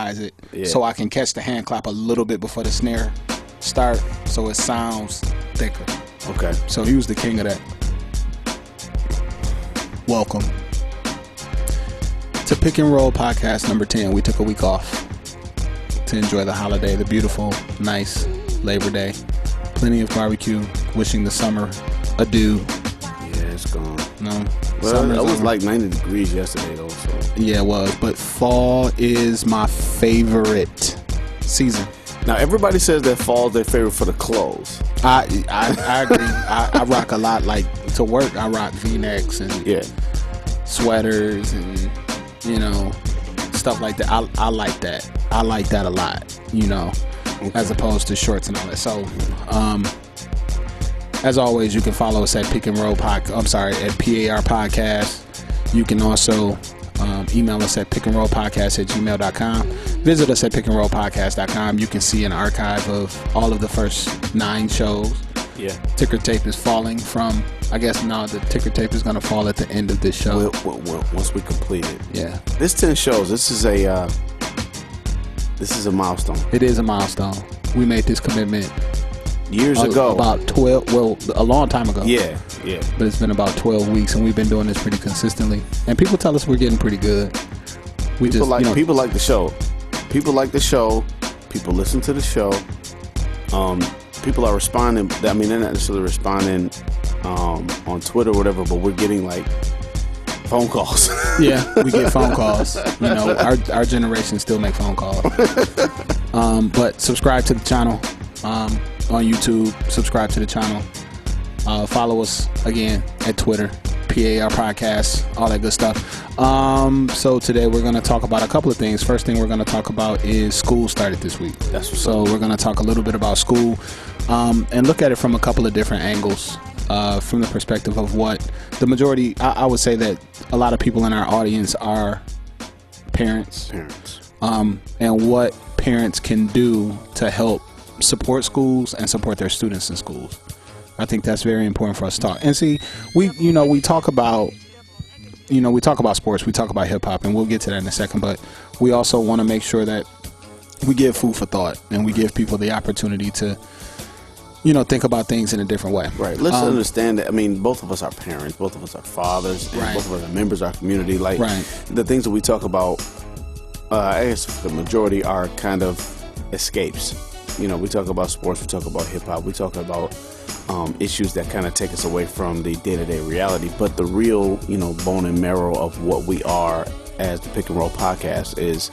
quantize it so I can catch the hand clap a little bit before the snare start, so it sounds thicker. Okay. So he was the king of that. Welcome to Pick and Roll Podcast number 10. We took a week off to enjoy the holiday, the beautiful, nice Labor Day. Plenty of barbecue. Wishing the summer adieu. Yeah, it's gone. No. Well, it was like 90 degrees yesterday, though. So. Yeah, it was. But fall is my favorite season. Now, everybody says that fall is their favorite for the clothes. I agree. I rock a lot. Like, to work, I rock V-necks and sweaters and, you know, stuff like that. I like that. I like that a lot, you know, as opposed to shorts and all that. So, as always, you can follow us at Pick and Roll at PAR Podcast. You can also email us at pickandrollpodcast@gmail.com. Visit us at pickandrollpodcast.com. You can see an archive of all of the first 9 shows. Yeah. Ticker tape is falling from, I guess now the ticker tape is going to fall at the end of this show. Well, once we complete it. Yeah. This 10 shows, this is a milestone. It is a milestone. We made this commitment years ago. About 12, well, a long time ago. Yeah. But it's been about 12 weeks, and we've been doing this pretty consistently. And people tell us we're getting pretty good. People like the show. People like the show. People listen to the show. People are responding. I mean, they're not necessarily responding on Twitter or whatever, but we're getting like phone calls. Yeah, we get phone calls. You know, our generation still make phone calls. But subscribe to the channel on YouTube. Subscribe to the channel. Follow us again at Twitter, PAR Podcast, all that good stuff. So today we're going to talk about a couple of things. First thing we're going to talk about is school started this week. So we're going to talk a little bit about school and look at it from a couple of different angles. From the perspective of what the majority, I would say that a lot of people in our audience are parents. And what parents can do to help support schools and support their students in schools. I think that's very important for us to talk. And see, we talk about sports, we talk about hip hop, and we'll get to that in a second, but we also want to make sure that we give food for thought and we give people the opportunity to, think about things in a different way. Right. Let's understand that. I mean, both of us are parents, both of us are fathers, and both of us are members of our community. Like, the things that we talk about, I guess the majority are kind of escapes. We talk about sports, we talk about hip hop, we talk about issues that kind of take us away from the day-to-day reality. But the real, bone and marrow of what we are as the Pick and Roll Podcast is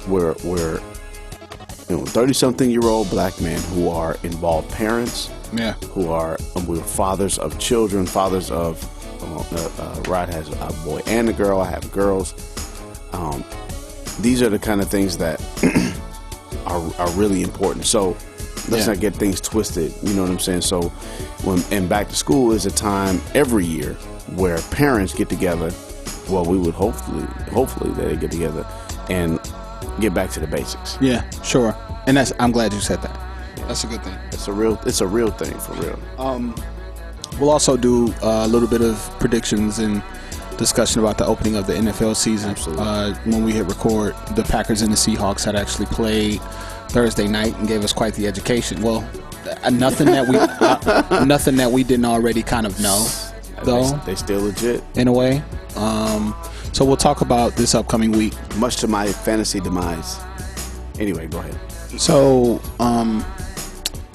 we're 30-something-year-old black men who are involved parents, we're fathers of children, fathers of Rod has a boy and a girl, I have girls. These are the kind of things that are really important. So let's not get things twisted. You know what I'm saying? So and back to school is a time every year where parents get together. Well, we would hopefully they get together and get back to the basics. Yeah, sure. And I'm glad you said that. That's a good thing. It's a real thing for real. We'll also do a little bit of predictions and discussion about the opening of the NFL season. When we hit record, the Packers and the Seahawks had actually played Thursday night and gave us quite the education. Well, nothing that we didn't already kind of know, though. They still legit in a way. So we'll talk about this upcoming week. Much to my fantasy demise. Anyway, go ahead. So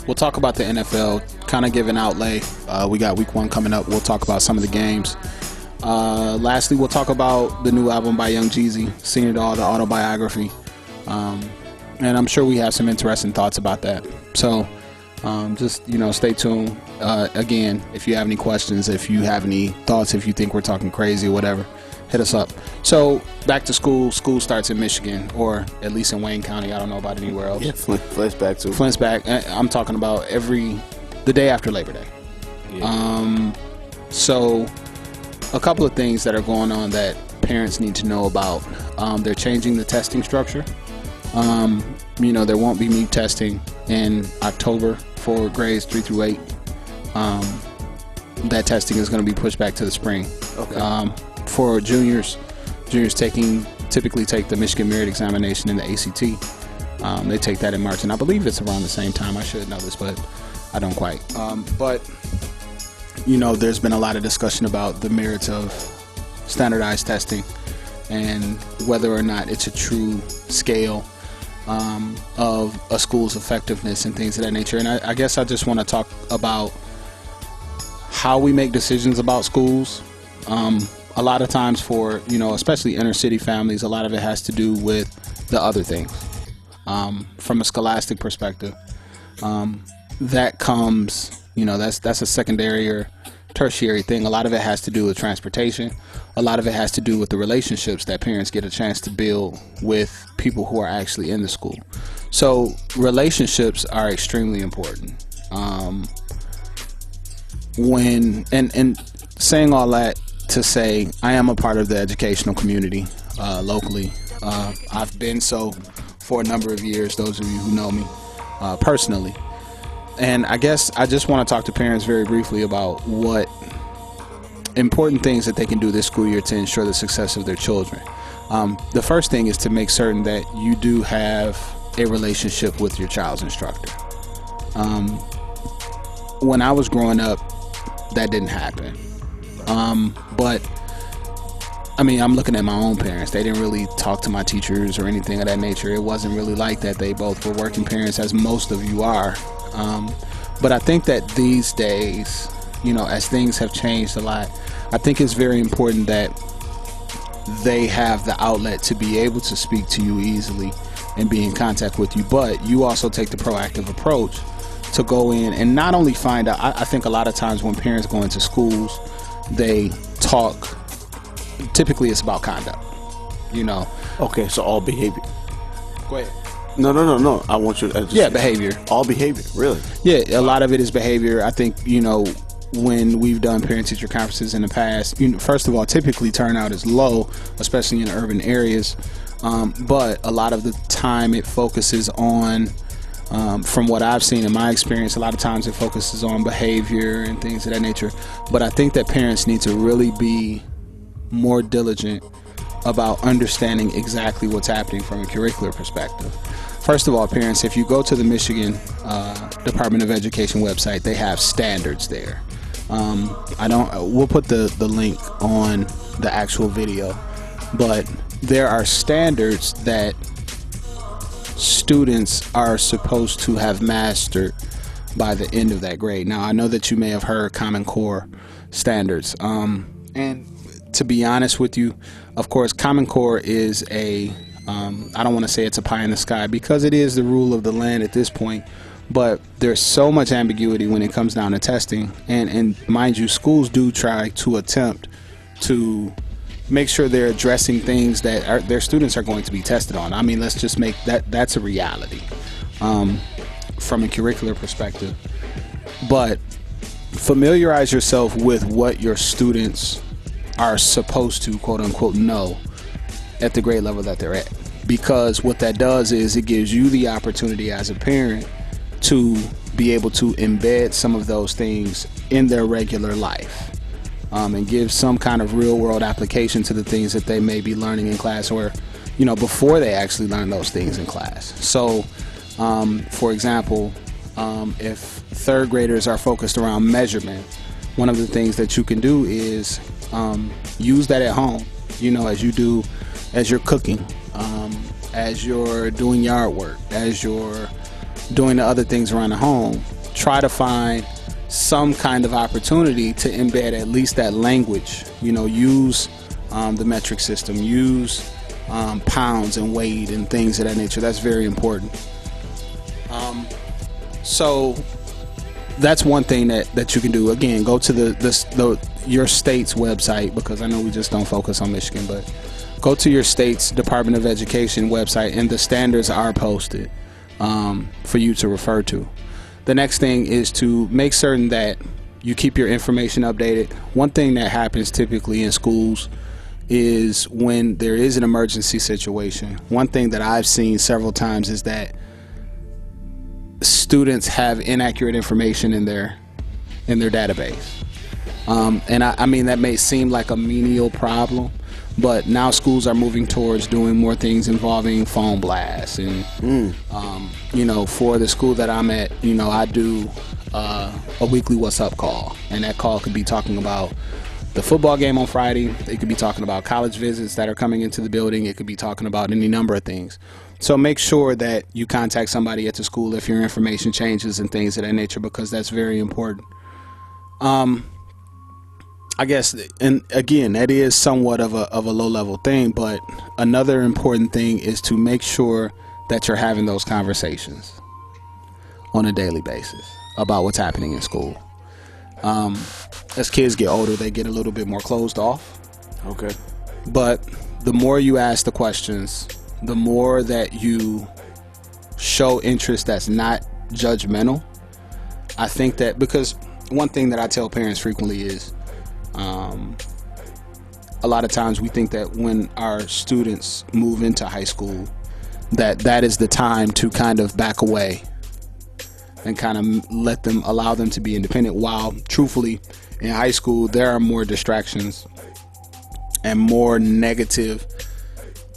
we'll talk about the NFL, kind of give an outlay. We got week 1 coming up. We'll talk about some of the games. Lastly, we'll talk about the new album by Young Jeezy, Senior Doll, the Autobiography. And I'm sure we have some interesting thoughts about that. So just, stay tuned. Again, if you have any questions, if you have any thoughts, if you think we're talking crazy or whatever, hit us up. So back to school. School starts in Michigan, or at least in Wayne County. I don't know about anywhere else. Yeah, Flint's back too. Flint's back. I'm talking about the day after Labor Day. Yeah. So a couple of things that are going on that parents need to know about. They're changing the testing structure. There won't be MEP testing in October for grades 3 through 8. That testing is going to be pushed back to the spring. Okay. For juniors taking typically take the Michigan Merit Examination and the ACT. They take that in March, and I believe it's around the same time. I should know this, but I don't quite. But there's been a lot of discussion about the merits of standardized testing and whether or not it's a true scale of a school's effectiveness and things of that nature. And I guess I just want to talk about how we make decisions about schools. A lot of times for, especially inner city families, a lot of it has to do with the other things. From a scholastic perspective, that comes, that's a secondary or tertiary thing. A lot of it has to do with transportation. A lot of it has to do with the relationships that parents get a chance to build with people who are actually in the school. So relationships are extremely important. And saying all that to say, I am a part of the educational community locally. I've been so for a number of years, those of you who know me personally. And I guess I just want to talk to parents very briefly about what important things that they can do this school year to ensure the success of their children. The first thing is to make certain that you do have a relationship with your child's instructor. When I was growing up, that didn't happen. But I'm looking at my own parents. They didn't really talk to my teachers or anything of that nature. It wasn't really like that. They both were working parents, as most of you are. But I think that these days, as things have changed a lot, I think it's very important that they have the outlet to be able to speak to you easily and be in contact with you. But you also take the proactive approach to go in and not only find out. I think a lot of times when parents go into schools, they talk. Typically, it's about conduct. Okay, so all behavior. Go ahead. No. I want you to behavior. All behavior, really? Yeah, a lot of it is behavior. I think, when we've done parent-teacher conferences in the past, first of all, typically turnout is low, especially in urban areas. But a lot of the time it focuses on, from what I've seen in my experience, a lot of times it focuses on behavior and things of that nature. But I think that parents need to really be more diligent about understanding exactly what's happening from a curricular perspective. First of all, parents, if you go to the Michigan Department of Education website, they have standards there. We'll put the link on the actual video, but there are standards that students are supposed to have mastered by the end of that grade. Now, I know that you may have heard Common Core standards, and to be honest with you, of course, Common Core is I don't want to say it's a pie in the sky, because it is the rule of the land at this point, but there's so much ambiguity when it comes down to testing. And mind you, schools do try to attempt to make sure they're addressing things that their students are going to be tested on. Let's just make that's a reality from a curricular perspective. But familiarize yourself with what your students are supposed to, quote unquote, know at the grade level that they're at, because what that does is it gives you the opportunity as a parent to be able to embed some of those things in their regular life, and give some kind of real world application to the things that they may be learning in class, or before they actually learn those things in class. So for example, if third graders are focused around measurement, one of the things that you can do is use that at home, as you're cooking, as you're doing yard work, as you're doing the other things around the home. Try to find some kind of opportunity to embed at least that language. Use the metric system, use pounds and weight and things of that nature. That's very important. So that's one thing that you can do. Again, go to your state's website, because I know we just don't focus on Michigan, but go to your state's Department of Education website, and the standards are posted for you to refer to. The next thing is to make certain that you keep your information updated. One thing that happens typically in schools is when there is an emergency situation, one thing that I've seen several times is that students have inaccurate information in their database. And I mean, that may seem like a menial problem, But now schools are moving towards doing more things involving phone blasts. And, for the school that I'm at, I do a weekly What's Up call. And that call could be talking about the football game on Friday. It could be talking about college visits that are coming into the building. It could be talking about any number of things. So make sure that you contact somebody at the school if your information changes and things of that nature, because that's very important. I guess, and again, that is somewhat of a low-level thing, but another important thing is to make sure that you're having those conversations on a daily basis about what's happening in school. As kids get older, they get a little bit more closed off. Okay. But the more you ask the questions, the more that you show interest that's not judgmental. I think that, because one thing that I tell parents frequently is, a lot of times we think that when our students move into high school, that is the time to kind of back away and kind of allow them to be independent, while truthfully in high school there are more distractions and more negative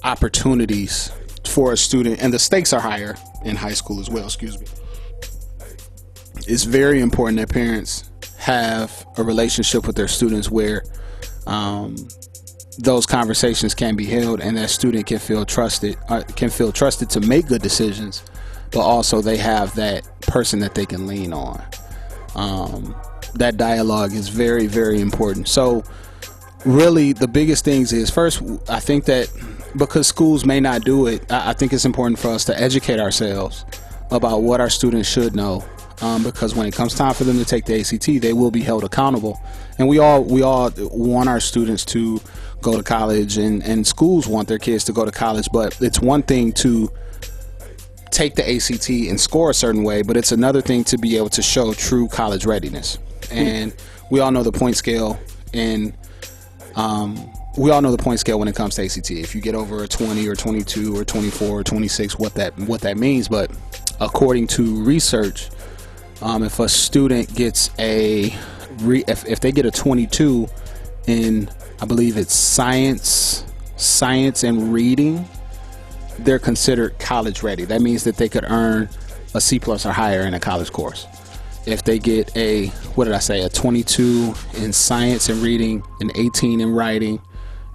opportunities for a student, and the stakes are higher in high school as well. It's very important that parents have a relationship with their students where those conversations can be held, and that student can feel trusted to make good decisions, but also they have that person that they can lean on. That dialogue is very, very important. So really the biggest things is, first, I think that because schools may not do it, I think it's important for us to educate ourselves about what our students should know. Because when it comes time for them to take the ACT, they will be held accountable. And we all want our students to go to college, and schools want their kids to go to college. But it's one thing to take the ACT and score a certain way, but it's another thing to be able to show true college readiness. And we all know the point scale, and we all know the point scale when it comes to ACT. If you get over a 20 or 22 or 24 or 26, what that means. But according to research, if a student gets if they get a 22 in, I believe it's science and reading, they're considered college ready. That means that they could earn a C+ or higher in a college course. If they get a 22 in science and reading, an 18 in writing,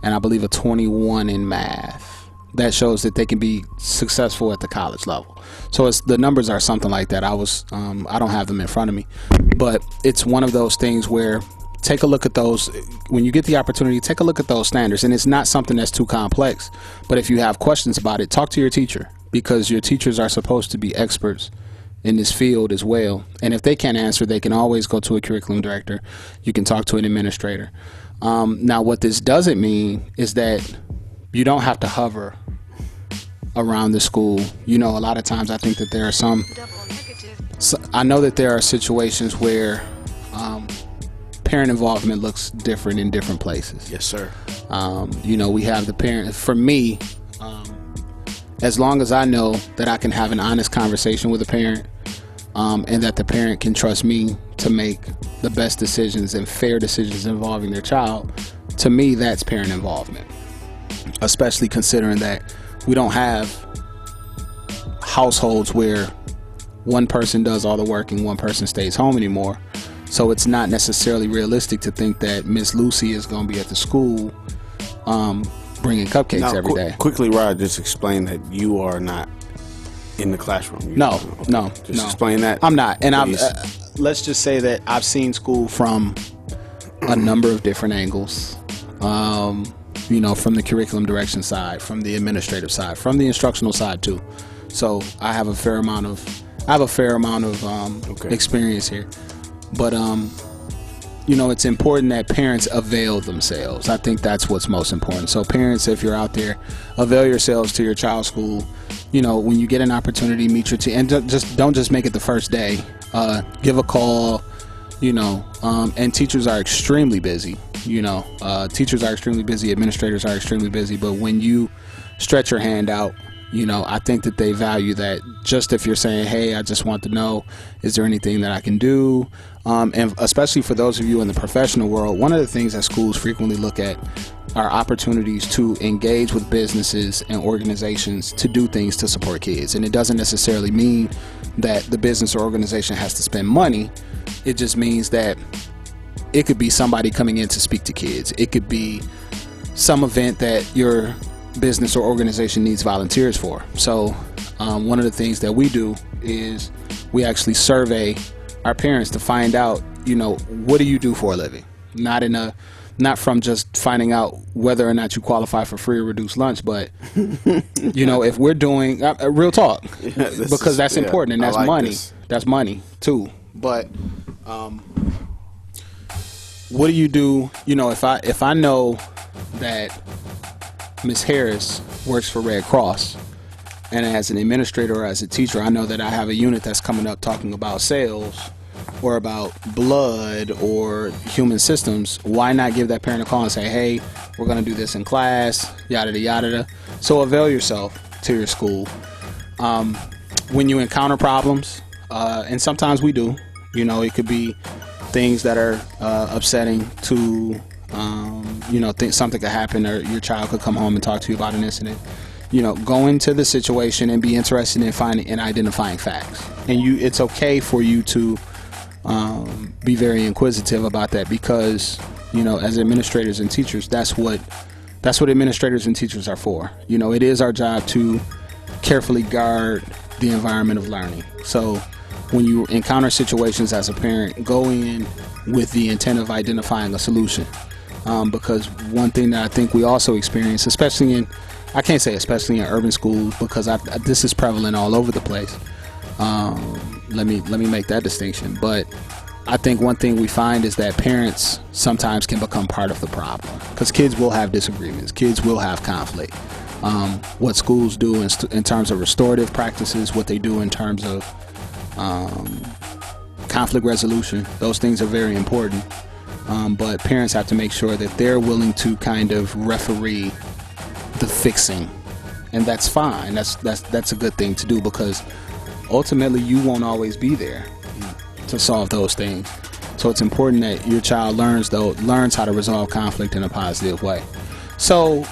and I believe a 21 in math, that shows that they can be successful at the college level. So the numbers are something like that. I don't have them in front of me, but it's one of those things where take a look at those. When you get the opportunity, take a look at those standards. And it's not something that's too complex, but if you have questions about it, talk to your teacher, because your teachers are supposed to be experts in this field as well. And if they can't answer, they can always go to a curriculum director. You can talk to an administrator. Now, what this doesn't mean is that you don't have to hover around the school. A lot of times I think that there are I know that there are situations where parent involvement looks different in different places. Yes, sir. We have the parent. For me, as long as I know that I can have an honest conversation with a parent, and that the parent can trust me to make the best decisions and fair decisions involving their child, to me, that's parent involvement. Especially considering that we don't have households where one person does all the work and one person stays home anymore. So it's not necessarily realistic to think that Miss Lucy is going to be at the school bringing cupcakes every day. Quickly, Rod, just explain that you are not in the classroom. No. Explain that. I'm not. And let's just say that I've seen school from a number of different angles. From the curriculum direction side, from the administrative side, from the instructional side too. So I have a fair amount of experience here. But it's important that parents avail themselves. I think that's what's most important. So parents, if you're out there, avail yourselves to your child's school. When you get an opportunity, meet your team, and don't just make it the first day. Give a call. And teachers are extremely busy. Teachers are extremely busy. Administrators are extremely busy. But when you stretch your hand out I think that they value that. Just if you're saying, hey, I just want to know, is there anything that I can do? And especially for those of you in the professional world, one of the things that schools frequently look at are opportunities to engage with businesses and organizations to do things to support kids. And it doesn't necessarily mean that the business or organization has to spend money. It just means that it could be somebody coming in to speak to kids. It could be some event that your business or organization needs volunteers for. So one of the things that we do is we actually survey our parents to find out, what do you do for a living? Not from just finding out whether or not you qualify for free or reduced lunch, but if we're doing real talk, because that's important, and that's money. This. That's money too. But what do you do? If I know that Miss Harris works for Red Cross, and as an administrator or as a teacher, I know that I have a unit that's coming up talking about sales or about blood or human systems. Why not give that parent a call and say, hey, we're going to do this in class, yada yada. So avail yourself to your school. When you encounter problems, and sometimes we do, it could be things that are upsetting to something could happen, or your child could come home and talk to you about an incident. Go into the situation and be interested in finding and identifying facts. And it's okay for you to be very inquisitive about that, because as administrators and teachers, that's what administrators and teachers are for. It is our job to carefully guard the environment of learning. So when you encounter situations as a parent, go in with the intent of identifying a solution. Because one thing that I think we also experience, I can't say especially in urban schools, because this is prevalent all over the place. Let me make that distinction. But I think one thing we find is that parents sometimes can become part of the problem, because kids will have disagreements, kids will have conflict. What schools do in terms of restorative practices, what they do in terms of conflict resolution, those things are very important. But parents have to make sure that they're willing to kind of referee the fixing, and that's fine. That's a good thing to do, because ultimately you won't always be there to solve those things. So it's important that your child learns how to resolve conflict in a positive way. So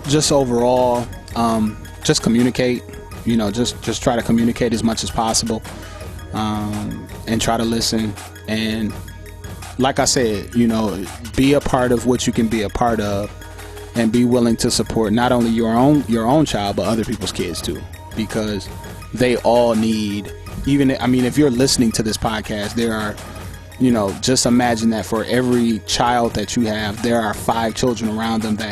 just overall, just communicate. Just try to communicate as much as possible, and try to listen. And like I said, be a part of what you can be a part of, and be willing to support not only your own child, but other people's kids too, because they all need, if you're listening to this podcast, there are, just imagine that for every child that you have, there are 5 children around them that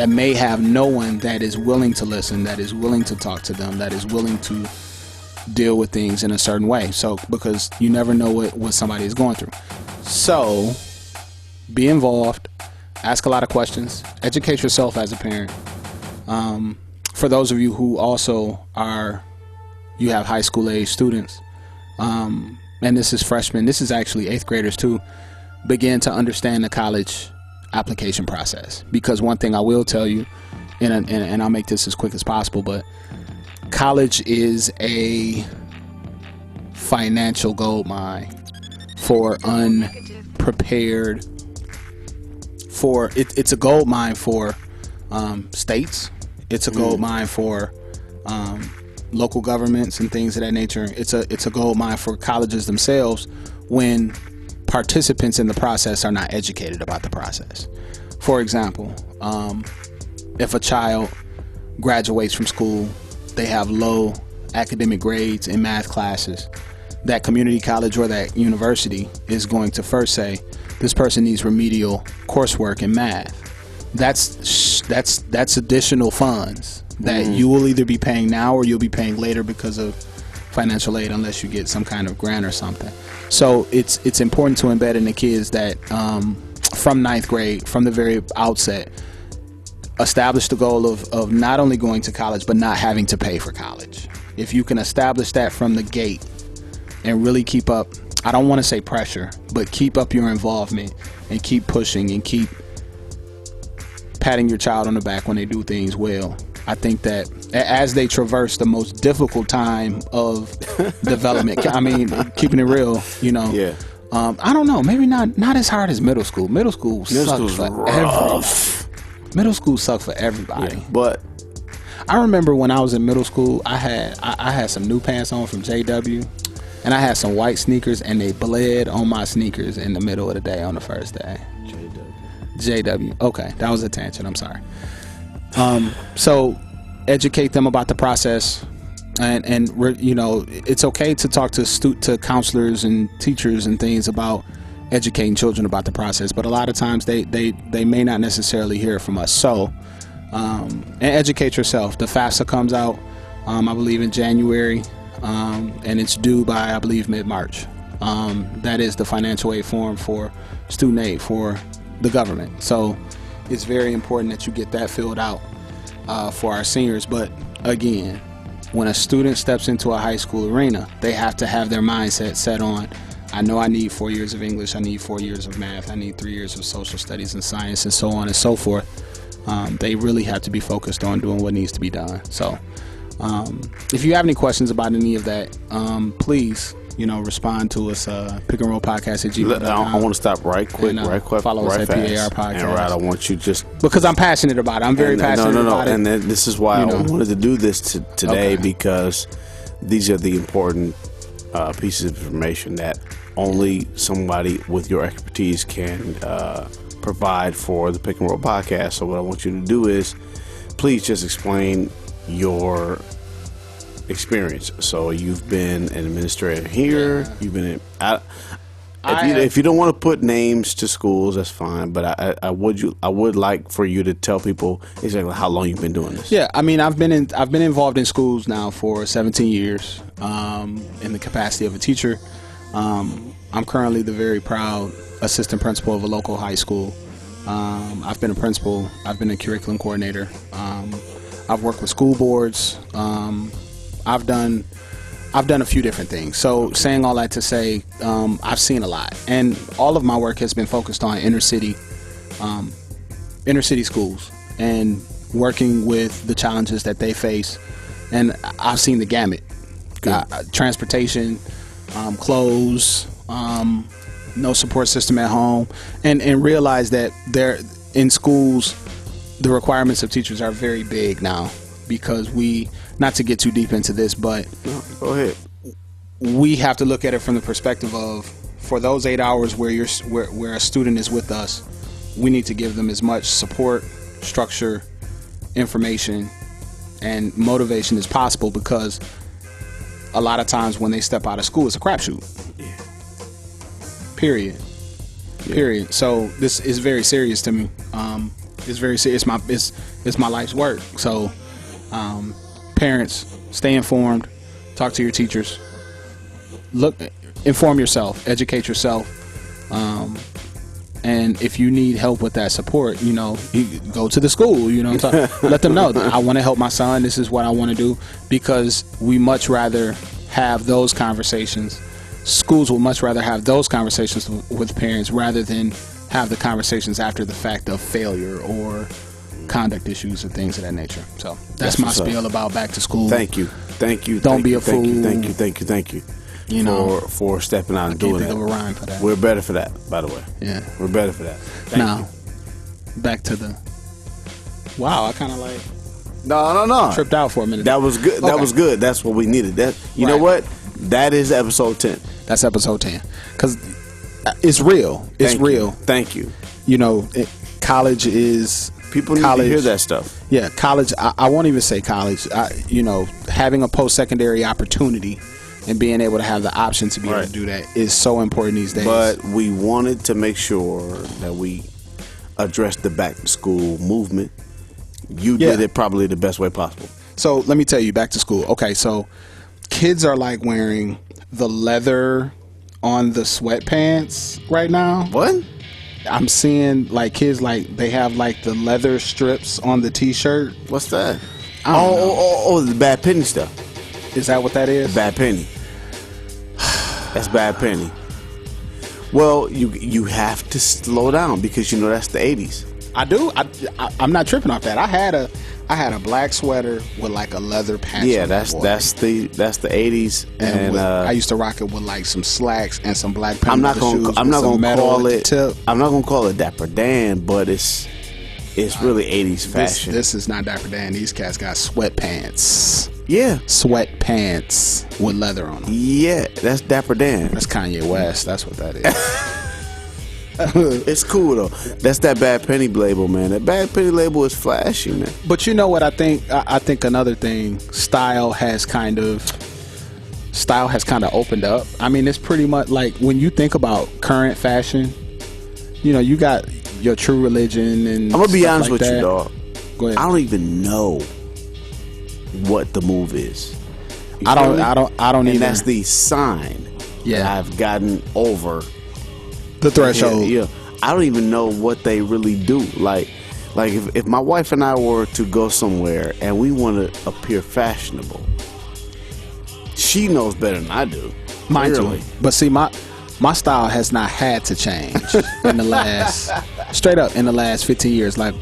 may have no one that is willing to listen, that is willing to talk to them, that is willing to deal with things in a certain way. So, because you never know what somebody is going through. So be involved, ask a lot of questions, educate yourself as a parent. For those of you who also you have high school age students, and this is freshmen, this is actually 8th graders too, begin to understand the college application process. Because one thing I will tell you, and I'll make this as quick as possible, but college is a financial goldmine for unprepared. It's a gold mine for states. It's a gold mine for local governments and things of that nature. It's a gold mine for colleges themselves when participants in the process are not educated about the process. For example, if a child graduates from school, they have low academic grades in math classes, that community college or that university is going to first say, this person needs remedial coursework in math. That's additional funds that you will either be paying now or you'll be paying later because of financial aid, unless you get some kind of grant or something. So it's important to embed in the kids that from 9th grade, from the very outset, establish the goal of not only going to college but not having to pay for college. If you can establish that from the gate and really keep up, I don't want to say pressure, but keep up your involvement and keep pushing and keep patting your child on the back when they do things well, I think that as they traverse the most difficult time of development, I mean, keeping it real, you know. Yeah. I don't know. Maybe not as hard as middle school. Middle school sucks for everybody. Middle school sucks for everybody. Yeah, but I remember when I was in middle school, I had some new pants on from JW, and I had some white sneakers, and they bled on my sneakers in the middle of the day on the first day. JW. Okay, that was a tangent. I'm sorry. So educate them about the process, and you know, it's okay to talk to counselors and teachers and things about educating children about the process, but a lot of times they may not necessarily hear it from us. So and educate yourself. The FAFSA comes out I believe in January, and it's due by I believe mid-March. That is the financial aid form for student aid for the government. So it's very important that you get that filled out for our seniors. But again, when a student steps into a high school arena, they have to have their mindset set on, I know I need 4 years of English, I need 4 years of math, I need 3 years of social studies and science, and so on and so forth. They really have to be focused on doing what needs to be done. So if you have any questions about any of that, please, you know, respond to us, pickandrollpodcast@gmail.com. I want to stop right quick. Follow us at PAR Podcast. And Rod, I want you just... Because I'm passionate about it. I'm very passionate about it. And this is why I wanted to do this today, because these are the important pieces of information that only somebody with your expertise can provide for the Pick and Roll Podcast. So what I want you to do is please just explain your experience. So you've been an administrator here. Yeah. You've been if you don't want to put names to schools, that's fine. But I would like for you to tell people exactly how long you've been doing this. Yeah, I mean, I've been involved in schools now for 17 years in the capacity of a teacher. I'm currently the very proud assistant principal of a local high school. I've been a principal. I've been a curriculum coordinator. I've worked with school boards. I've done a few different things. So saying all that to say, I've seen a lot, and all of my work has been focused on inner city schools and working with the challenges that they face. And I've seen the gamut: transportation, clothes, no support system at home, and realize that they're in schools. The requirements of teachers are very big now, because not to get too deep into this, but go ahead. We have to look at it from the perspective of, for those 8 hours where a student is with us, we need to give them as much support, structure, information, and motivation as possible, because a lot of times when they step out of school, it's a crapshoot. Yeah. Period. So this is very serious to me. It's very serious. It's my life's work. So parents, stay informed. Talk to your teachers. Inform yourself. Educate yourself. And if you need help with that support, you go to the school. Let them know that I want to help my son. This is what I want to do, because we much rather have those conversations. Schools will much rather have those conversations with parents rather than have the conversations after the fact of failure or conduct issues or things of that nature. So that's my spiel about back to school. Thank you. Don't be a fool. Thank you. For stepping out and doing that. Of a rhyme for that. We're better for that, by the way. Yeah, we're better for that. Thank you. Back to the. Wow, I kind of like. No. Tripped out for a minute. That was good. Okay. That was good. That's what we needed. You know what? That is episode 10. That's episode 10. Because it's real. It's real. Thank you. College is... People need to hear that stuff. Yeah, college. I won't even say college. Having a post-secondary opportunity and being able to have the option to be able to do that is so important these days. But we wanted to make sure that we addressed the back-to-school movement. You did it probably the best way possible. So let me tell you, back to school. Okay, so kids are like wearing the leather on the sweatpants right now. What? I'm seeing like kids they have like the leather strips on the t-shirt. What's that? Oh, the Bad Penny stuff. Is that what that is? The Bad Penny. That's Bad Penny. Well, you have to slow down, because that's the 80s. I do. I'm not tripping off that. I had I had a black sweater with like a leather patch. Yeah, that's the 80s, and I used to rock it with like some slacks and some black shoes. I'm not gonna call it Dapper Dan, but it's really 80s fashion. This is not Dapper Dan. These cats got sweatpants. Yeah, sweatpants with leather on them. Yeah, that's Dapper Dan. That's Kanye West. That's what that is. It's cool though. That's that Bad Penny label, man. That Bad Penny label is flashy, man. But you know what I think? I think another thing, style has kind of opened up. I mean, it's pretty much like when you think about current fashion, you know, you got your True Religion and I'm gonna be honest like with you, dog. Go ahead. I don't even know what the move is. I don't and either. That's the sign that I've gotten over the threshold. Yeah, I don't even know what they really do. Like if my wife and I were to go somewhere and we want to appear fashionable, she knows better than I do. Mind you, but see, my style has not had to change in the last 15 years. Like,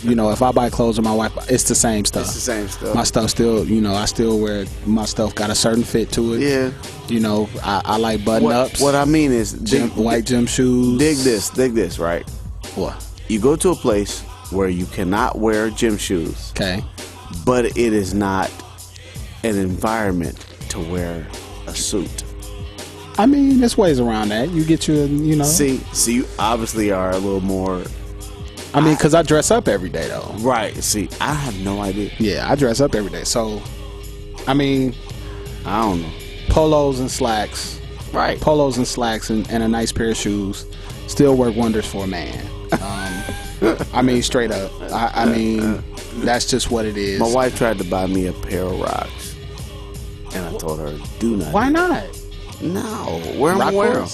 you know, if I buy clothes with my wife, it's the same stuff. It's the same stuff. My stuff still, you know, I still wear my stuff. Got a certain fit to it. Yeah. You know, I like button ups. What I mean is, white gym shoes. Dig this, right? What? You go to a place where you cannot wear gym shoes. Okay. But it is not an environment to wear a suit. I mean, there's ways around that. You get your, you know. See, you obviously are a little more. I mean, because I dress up every day, though. Right. See, I have no idea. Yeah, I dress up every day. So, I mean, I don't know. Polos and slacks. Right. Polos and slacks and a nice pair of shoes still work wonders for a man. I mean, straight up. I mean, that's just what it is. My wife tried to buy me a pair of rocks, and I told her, do not. Why not? No. Where am I wearing?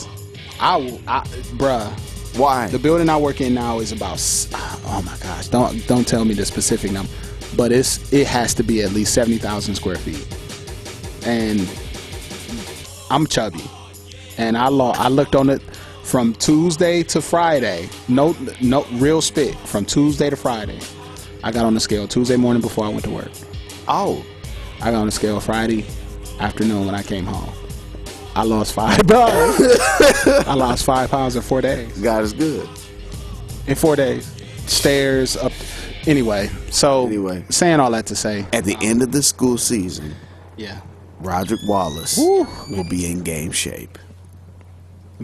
Bruh. Why? The building I work in now is about, oh my gosh, don't tell me the specific number, but it has to be at least 70,000 square feet. And I'm chubby. And I looked on it from Tuesday to Friday. No real spit. From Tuesday to Friday. I got on the scale Tuesday morning before I went to work. Oh. I got on the scale Friday afternoon when I came home. I lost 5 pounds. I lost 5 pounds in 4 days. God is good. In 4 days. Stairs up. Anyway, saying all that to say, at the end of the school season, yeah, Roderick Wallace will be in game shape.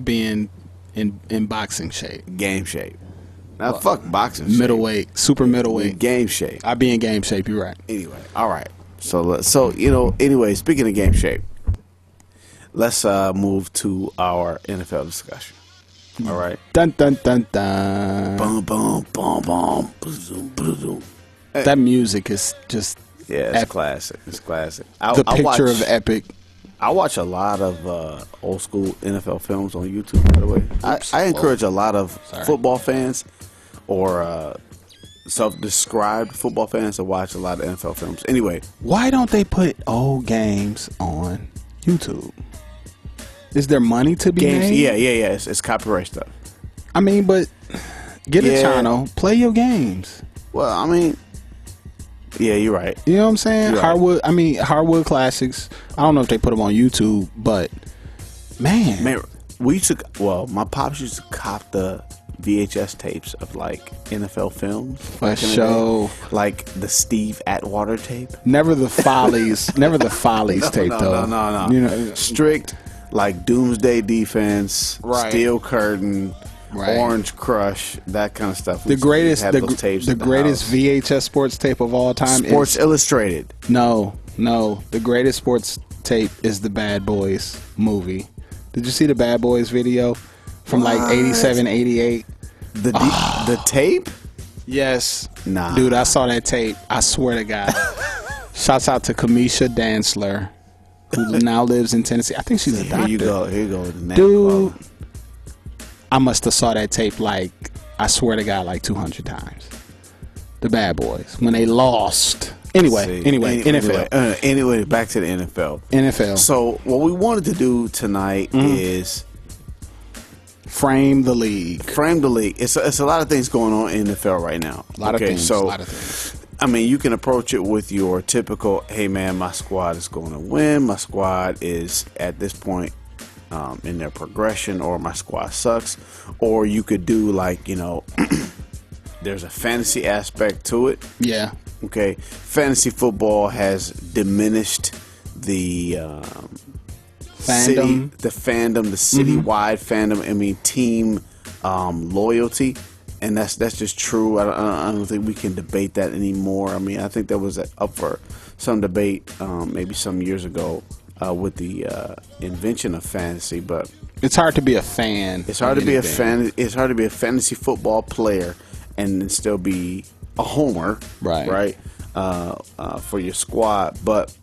Being in boxing shape. Game shape. Now, fuck boxing shape. Middleweight, super middleweight. Game shape. I'll be in game shape, you're right. Anyway, all right. So you know, anyway, speaking of game shape, let's move to our NFL discussion. All right. Dun dun dun dun. Boom boom boom boom. Boom, boom. That music is just classic. It's classic. The picture of epic. I watch a lot of old school NFL films on YouTube, by the way. I encourage a lot of football fans or self-described football fans to watch a lot of NFL films. Anyway. Why don't they put old games on YouTube? Is there money to be made? Yeah. It's copyright stuff. I mean, but get a channel, play your games. Well, I mean, yeah, you're right. You know what I'm saying? Hardwood classics. I don't know if they put them on YouTube, but man, my pops used to cop the VHS tapes of like NFL films. For sure. Like the Steve Atwater tape. Never the Follies tape though. No. You know, strict like Doomsday Defense, Steel Curtain, Orange Crush, that kind of stuff. The greatest VHS sports tape of all time. Sports Illustrated. No. The greatest sports tape is the Bad Boys movie. Did you see the Bad Boys video from like 87, 88? The tape? Yes. Nah. Dude, I saw that tape. I swear to God. Shouts out to Kamisha Dantzler, who now lives in Tennessee. I think she's a doctor. Here you go. Dude, I must have saw that tape like, I swear to God, like 200 times. The Bad Boys, when they lost. Anyway, NFL. Anyway, back to the NFL. So what we wanted to do tonight is frame the league. It's a lot of things going on in the NFL right now. A lot of things. I mean, you can approach it with your typical, hey man, my squad is going to win. My squad is at this point in their progression, or my squad sucks. Or you could do like, there's a fantasy aspect to it. Yeah. Okay. Fantasy football has diminished the fandom, the citywide fandom. I mean, team loyalty. And that's just true. I don't think we can debate that anymore. I mean, I think that was up for some debate maybe some years ago with the invention of fantasy. But it's hard to be a fan. It's hard to be a fan. It's hard to be a fantasy football player and then still be a homer, right? For your squad. But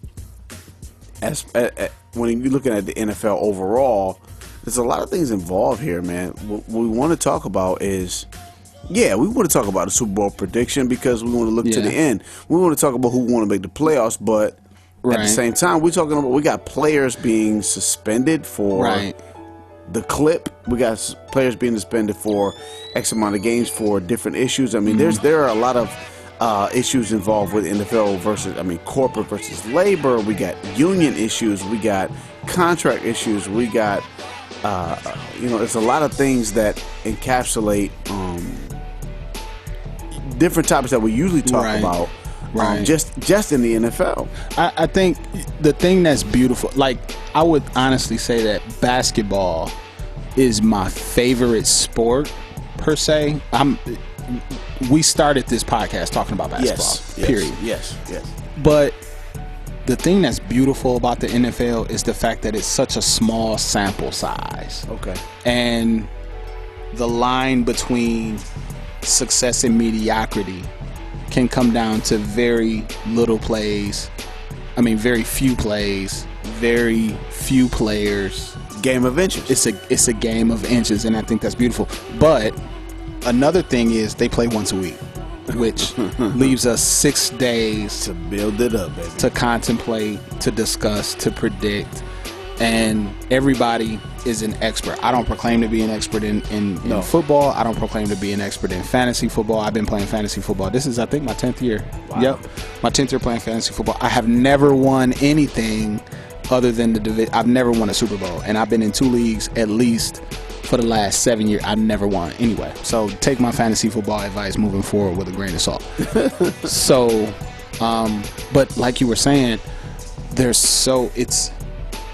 when you're looking at the NFL overall, there's a lot of things involved here, man. What we want to talk about is. Yeah, we want to talk about the Super Bowl prediction because we want to look to the end. We want to talk about who want to make the playoffs, but at the same time, we're talking about we got players being suspended for the clip. We got players being suspended for X amount of games for different issues. I mean, there are a lot of issues involved with NFL versus, corporate versus labor. We got union issues. We got contract issues. We got, it's a lot of things that encapsulate different topics that we usually talk about, just in the NFL. I think the thing that's beautiful, like I would honestly say that basketball is my favorite sport per se. We started this podcast talking about basketball. Period. Yes. But the thing that's beautiful about the NFL is the fact that it's such a small sample size. Okay. And the line between success and mediocrity can come down to very little plays. Very few plays, very few players. Game of inches. It's a game of inches, and I think that's beautiful. But another thing is they play once a week, which leaves us 6 days to build it up, baby. To contemplate, to discuss, to predict. And everybody is an expert. I don't proclaim to be an expert in football. I don't proclaim to be an expert in fantasy football. I've been playing fantasy football. This is, I think, my 10th year. Wow. Yep. My 10th year playing fantasy football. I have never won anything other than the division. I've never won a Super Bowl. And I've been in 2 leagues at least for the last 7 years. I've never won anyway. So take my fantasy football advice moving forward with a grain of salt. So, but like you were saying,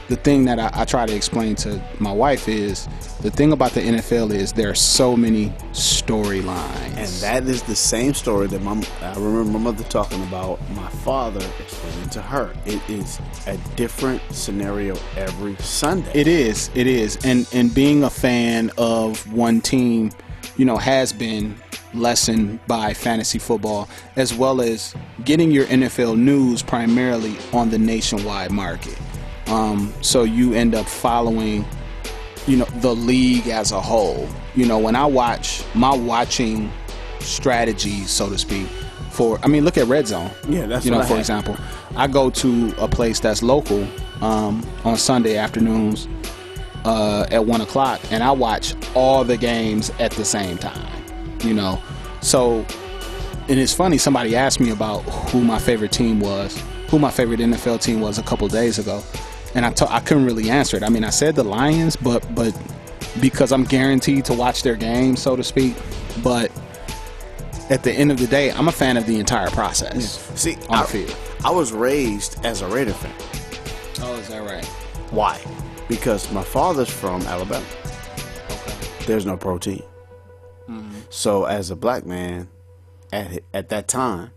the thing that I try to explain to my wife is the thing about the NFL is there are so many storylines. And that is the same story that I remember my mother talking about, my father explaining to her. It is a different scenario every Sunday. It is. And being a fan of one team, has been lessened by fantasy football, as well as getting your NFL news primarily on the nationwide market. So you end up following, the league as a whole. When I watch my watching strategy, so to speak, look at Red Zone. Yeah, that's for example, I go to a place that's local on Sunday afternoons at 1:00, and I watch all the games at the same time. So, and it's funny. Somebody asked me about who my favorite NFL team was a couple days ago. And I couldn't really answer it. I said the Lions, but because I'm guaranteed to watch their game, so to speak. But at the end of the day, I'm a fan of the entire process. Yeah. See, on the field. I was raised as a Raider fan. Oh, is that right? Why? Because my father's from Alabama. Okay. There's no pro team. Mm-hmm. So as a black man, at that time,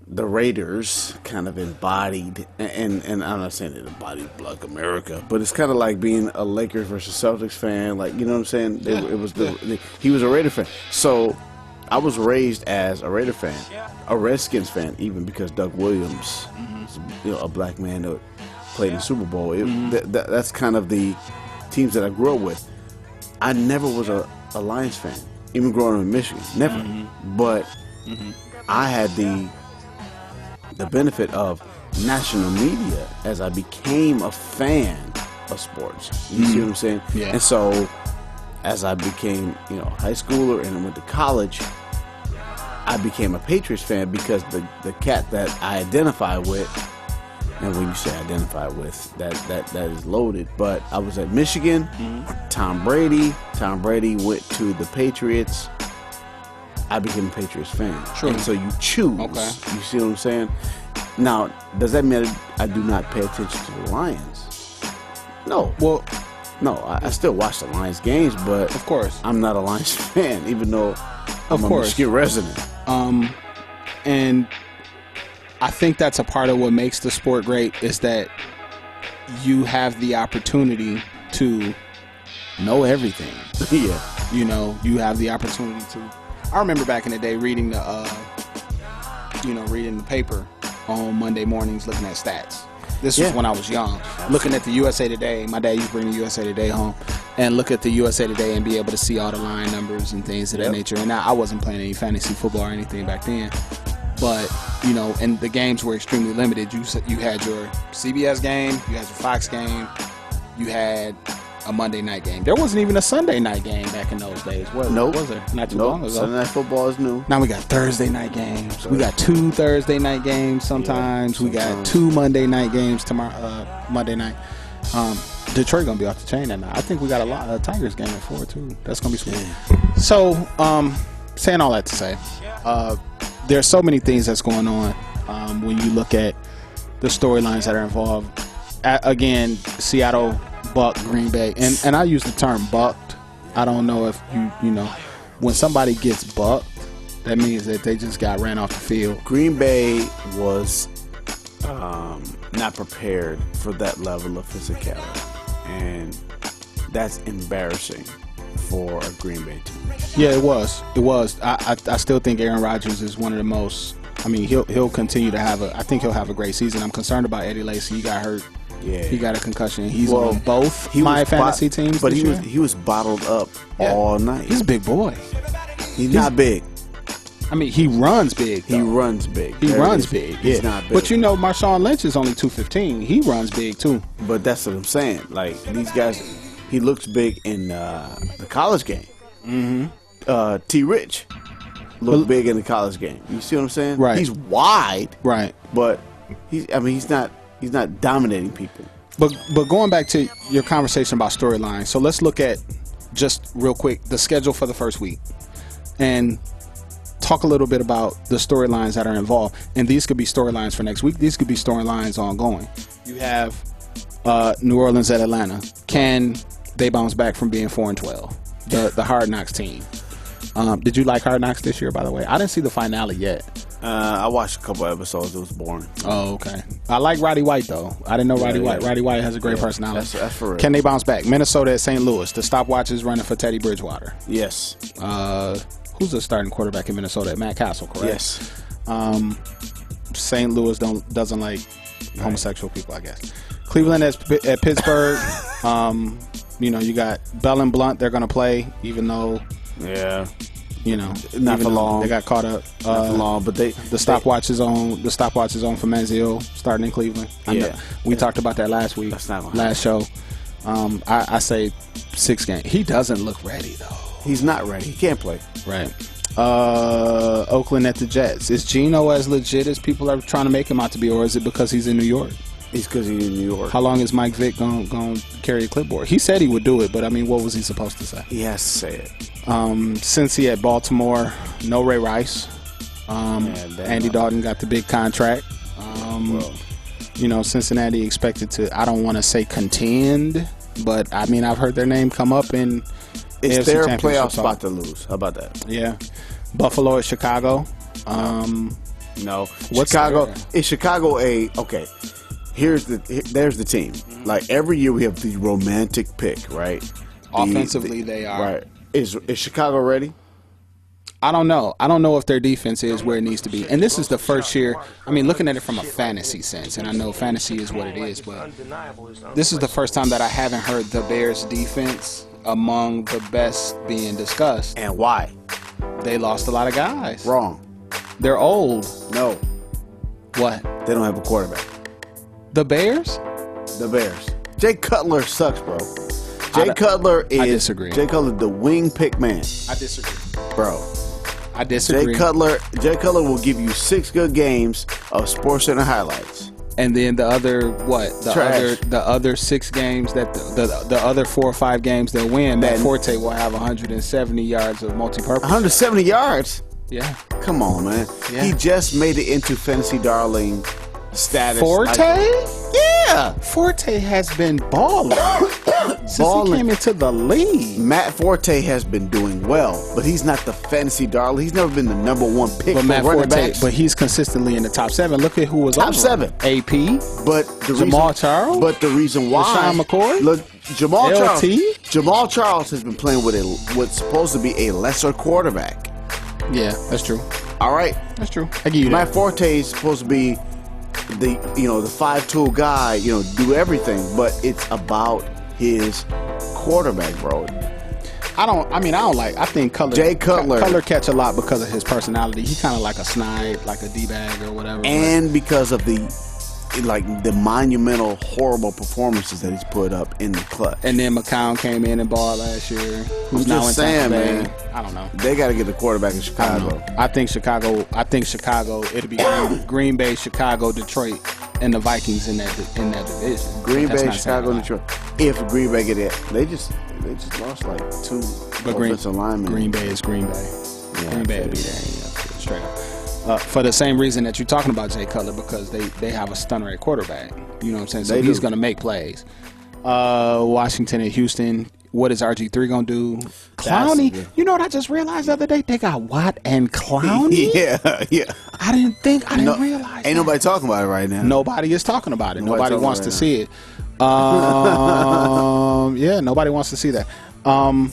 the Raiders kind of embodied, and I'm not saying it embodied Black America, but it's kind of like being a Lakers versus Celtics fan. Like, you know what I'm saying? Yeah. He was a Raider fan. So I was raised as a Raider fan, a Redskins fan, even because Doug Williams, is, a black man that played in the Super Bowl. That's kind of the teams that I grew up with. I never was a Lions fan, even growing up in Michigan. Never. But I had the benefit of national media as I became a fan of sports. You see what I'm saying? Yeah. And so as I became, high schooler and went to college, I became a Patriots fan because the cat that I identify with, and when you say identify with, that is loaded. But I was at Michigan. Tom Brady went to the Patriots. I became a Patriots fan. Sure. And so you choose. Okay. You see what I'm saying? Now, does that mean I do not pay attention to the Lions? No. Well, no. I still watch the Lions games, but of course, I'm not a Lions fan, even though I'm a Michigan resident. And I think that's a part of what makes the sport great is that you have the opportunity to know everything. Yeah. You know, you have the opportunity to. I remember back in the day reading the paper on Monday mornings, looking at stats. This was when I was young. Looking at the USA Today. My dad used to bring the USA Today home and look at the USA Today and be able to see all the line numbers and things of that nature. And I wasn't playing any fantasy football or anything back then. But, you know, and the games were extremely limited. You had your CBS game, you had your Fox game, you had a Monday night game. There wasn't even a Sunday night game back in those days. Was there? Not too long ago. Sunday night football is new. Now we got Thursday night games. We got 2 Thursday night games sometimes. We got 2 Monday night games tomorrow. Monday night. Detroit gonna be off the chain that night. I think we got a lot of Tigers game at 4 too. That's gonna be sweet. Yeah. So, saying all that to say, there's so many things that's going on when you look at the storylines that are involved. Again, Seattle bucked Green Bay, and I use the term bucked. I don't know if you know when somebody gets bucked, that means that they just got ran off the field. Green Bay was not prepared for that level of physicality, and that's embarrassing for a Green Bay team. Yeah, it was. I still think Aaron Rodgers is one of the most. I mean, he'll continue to have I think he'll have a great season. I'm concerned about Eddie Lacy. He got hurt. Yeah, he got a concussion. He's on both my fantasy teams. But he was bottled up all night. He's a big boy. He's not big. I mean, he runs big. He runs big. He's not big. But you know, Marshawn Lynch is only 215. He runs big too. But that's what I'm saying. Like these guys, he looks big in the college game. Mm-hmm. T. Rich looked big in the college game. You see what I'm saying? Right. He's wide. Right. But he's not dominating people. But going back to your conversation about storylines, so let's look at just real quick the schedule for the first week and talk a little bit about the storylines that are involved. And these could be storylines for next week. These could be storylines ongoing. You have New Orleans at Atlanta. Can they bounce back from being 4-12? The Hard Knocks team. Did you like Hard Knocks this year, by the way? I didn't see the finale yet. I watched a couple episodes. It was boring. Oh, okay. I like Roddy White, though. I didn't know Roddy White. Roddy White has a great personality. That's for real. Can they bounce back? Minnesota at St. Louis. The stopwatch is running for Teddy Bridgewater. Yes. Who's the starting quarterback in Minnesota? Matt Castle, correct? Yes. St. Louis doesn't like homosexual people, I guess. Cleveland at Pittsburgh. You know, you got Bell and Blunt. They're going to play, even though... Yeah. You know, not for long. They got caught up. Not for long, but the stopwatch is on. The stopwatch is on for Manziel starting in Cleveland. We talked about that last week. That's not last show. I say 6 games. He doesn't look ready though. He's not ready. He can't play. Right. Oakland at the Jets. Is Geno as legit as people are trying to make him out to be, or is it because he's in New York? It's because he's in New York. How long is Mike Vick going to carry a clipboard? He said he would do it, but I mean, what was he supposed to say? He has to say it. Cincy at Baltimore, no Ray Rice. Andy Dalton got the big contract. You know, Cincinnati expected to, I don't want to say contend, but I mean, I've heard their name come up in it's AFC their playoff spot to lose. How about that? Yeah. Buffalo at Chicago. No. Chicago. Is Chicago okay. There's the team. Like every year we have the romantic pick, right? Offensively, they are. Right. Is Chicago ready? I don't know. I don't know if their defense is where it needs to be. And this is the first year. I mean, looking at it from a fantasy sense, and I know fantasy is what it is, but this is the first time that I haven't heard the Bears' defense among the best being discussed. And why? They lost a lot of guys. Wrong. They're old. No. What? They don't have a quarterback. The Bears? The Bears. Jay Cutler sucks, bro. Jay Cutler is... I disagree. Jay Cutler, the wing pick man. I disagree. Bro. I disagree. Jay Cutler will give you 6 good games of SportsCenter highlights. And then the other the other 6 games that the other 4 or 5 games they'll win, Matt Forte will have 170 yards of multi-purpose. 170 yards? Yeah. Come on, man. Yeah. He just made it into fantasy darling status. Forte? Yeah. Forte has been balling since he came into the league. Matt Forte has been doing well, but he's not the fantasy darling. He's never been the number 1 pick for running backs. But he's consistently in the top 7. Look at who was top 7. AP. But Jamal Charles. But the reason why LaShawn McCoy. Look, Jamal Charles has been playing with what's supposed to be a lesser quarterback. Yeah, that's true. All right, that's true. I give you that. Matt Forte is supposed to be the 5-tool guy, do everything, but it's about his quarterback, bro. I think Jay Cutler catch a lot because of his personality. He's kind of like a snide, like a D-bag or whatever. And because of the monumental, horrible performances that he's put up in the clutch. And then McCown came in and balled last year. Who's now in Tampa Bay. I don't know. They got to get the quarterback in Chicago. I think Chicago. It'll be Green Bay, Chicago, Detroit, and the Vikings in that division. Green Bay, Chicago, Detroit. If Green Bay get it, they just lost like 2 offensive linemen. Green Bay is Green Bay. Yeah, Green Bay will be there. Straight up. For the same reason that you're talking about Jay Cutler, because they have a stunner at quarterback. You know what I'm saying? So he's going to make plays. Washington and Houston, what is RG3 going to do? Clowney. You know what I just realized the other day? They got Watt and Clowney? Yeah. I didn't realize Ain't nobody talking about it right now. Nobody is talking about it. Nobody wants to see it. Yeah, nobody wants to see that. Ryan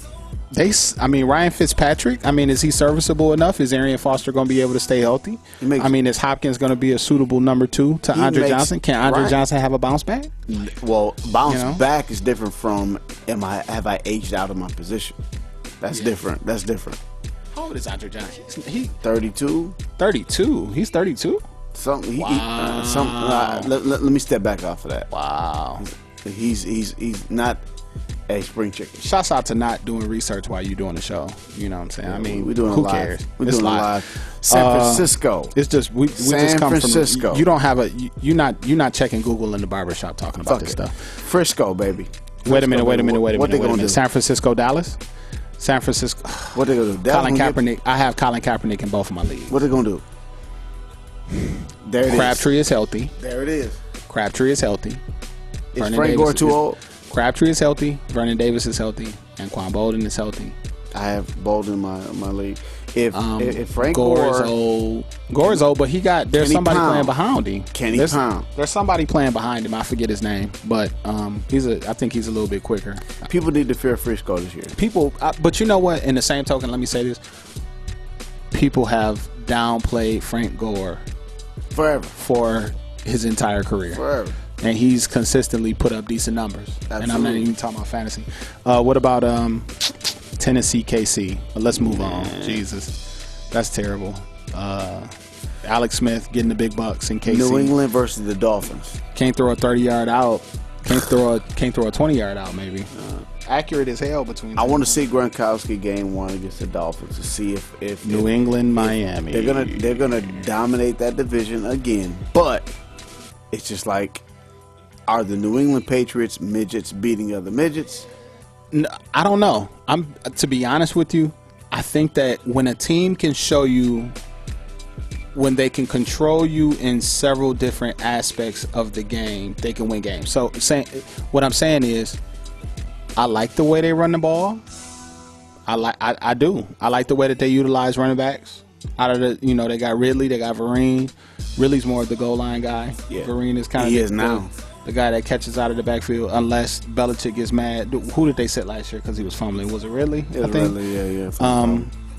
Fitzpatrick, is he serviceable enough? Is Arian Foster going to be able to stay healthy? Is Hopkins going to be a suitable number 2 to Andre Johnson? Can Andre Johnson have a bounce back? Well, bounce back is different from have I aged out of my position? That's different. How old is Andre Johnson? He 32. 32? He's 32? Let me step back off of that. Wow. He's not a spring chicken. Shouts out to not doing research while you're doing the show. You know what I'm saying? We're doing who live. Cares? We're doing live. San Francisco. It's just we just come Francisco. From. You don't have you're not checking Google in the barbershop talking about this stuff. Frisco, baby. Wait a minute. What they gonna do? San Francisco, Dallas. San Francisco. What they gonna do? Colin Kaepernick. I have Colin Kaepernick in both of my leagues. What they gonna do? There it is. Crabtree is healthy. There it is. Crabtree is healthy. Is Frank Gore too old? Crabtree is healthy. Vernon Davis is healthy. And Quan Bolden is healthy. I have Bolden in my league. If Frank Gore is old, but there's somebody playing behind him. Pound. There's somebody playing behind him. I forget his name, but I think he's a little bit quicker. People need to fear Frisco this year. But you know what? In the same token, let me say this: people have downplayed Frank Gore forever for his entire career. Forever. And he's consistently put up decent numbers. Absolutely. And I'm not even talking about fantasy. What about Tennessee KC? Let's move on. Jesus. That's terrible. Alex Smith getting the big bucks in KC. New England versus the Dolphins. Can't throw a 30-yard out. Can't throw a 20-yard out, maybe. Accurate as hell between I want to see Gronkowski game 1 against the Dolphins to see if New England, Miami. They're gonna dominate that division again. But it's just like, are the New England Patriots midgets beating other midgets? No, I don't know. To be honest with you, I think that when a team can show you, when they can control you in several different aspects of the game, they can win games. So what I'm saying is, I like the way they run the ball. I do. I like the way that they utilize running backs. Out of they got Ridley, they got Vereen. Ridley's more of the goal line guy. Yeah. Vereen is kind of the guy that catches out of the backfield, unless Belichick gets mad. Who did they sit last year because he was fumbling? Was it Ridley? It was Ridley,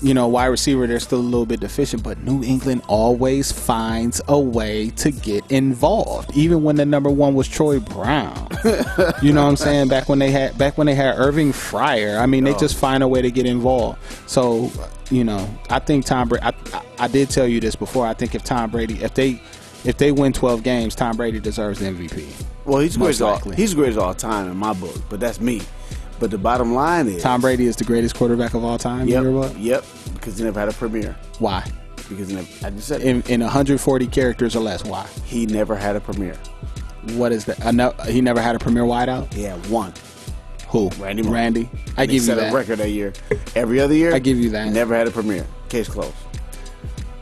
yeah. Wide receiver, they're still a little bit deficient, but New England always finds a way to get involved. Even when the number 1 was Troy Brown. You know what I'm saying? Back when they had Irving Fryer. They just find a way to get involved. So, I think Tom Brady. I did tell you this before. I think if Tom Brady, if they win 12 games, Tom Brady deserves the MVP. Well, he's great all time in my book, but that's me. But the bottom line is Tom Brady is the greatest quarterback of all time. Yep. Because he never had a premiere. Why? Because I just said in 140 characters or less. Why? He never had a premiere. What is that? He never had a premiere wideout? Yeah, one. Who? Randy. I give you that. Set a record that year. Every other year, I give you that. Never had a premiere. Case closed.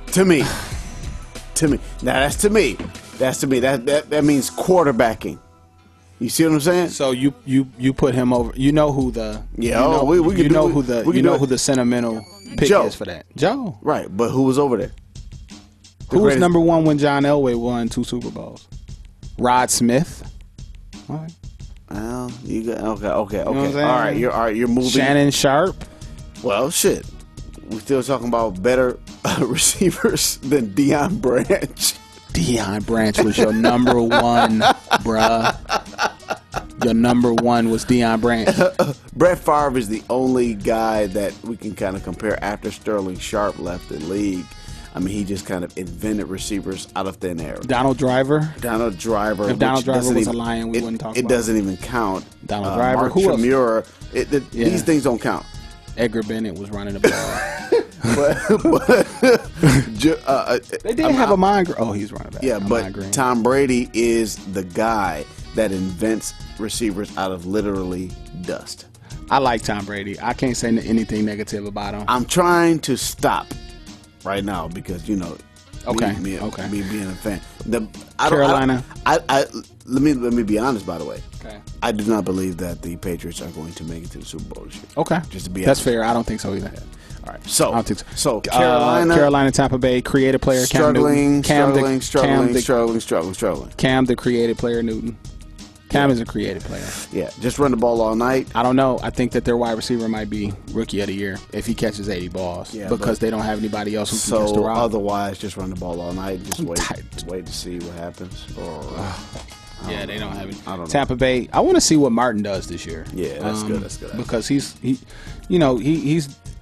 To me. Now that's to me. That means quarterbacking. You see what I'm saying? So you put him over. You know who the who the sentimental pick Joe. is for that? Joe. Right, but who was over there? Who was number one when John Elway won 2 Super Bowls? Rod Smith. All right. Well, you got okay. You know all right, you're moving. Shannon Sharp. Well, shit. We're still talking about better receivers than Deion Branch. Deion Branch was your number one, bruh. Your number one was Deion Branch. Brett Favre is the only guy that we can kind of compare after Sterling Sharp left the league. I mean, he just kind of invented receivers out of thin air. Donald Driver. If Donald Driver was a Lion, we wouldn't talk about it. It doesn't even count. Donald Driver. Mark Who Tremura. These things don't count. Edgar Bennett was running the ball. They did have a mind. Oh, he's running back. Yeah, but Tom Brady is the guy that invents receivers out of literally dust. I like Tom Brady. I can't say anything negative about him. I'm trying to stop right now because me being a fan. Carolina. Let me be honest. By the way, okay. I do not believe that the Patriots are going to make it to the Super Bowl this year. Okay, just to be that's honest. Fair. I don't think so either. Yeah. All right, so I don't think so. So Carolina, Tampa Bay, creative player struggling. Cam, the creative player Newton. Cam is a creative player. Yeah, just run the ball all night. I don't know. I think that their wide receiver might be rookie of the year if he catches 80 balls because they don't have anybody else who can catch the rock. Otherwise, just run the ball all night. Just wait to see what happens. They don't have it. I don't know. Tampa Bay. I want to see what Martin does this year. Yeah, that's good. Because he's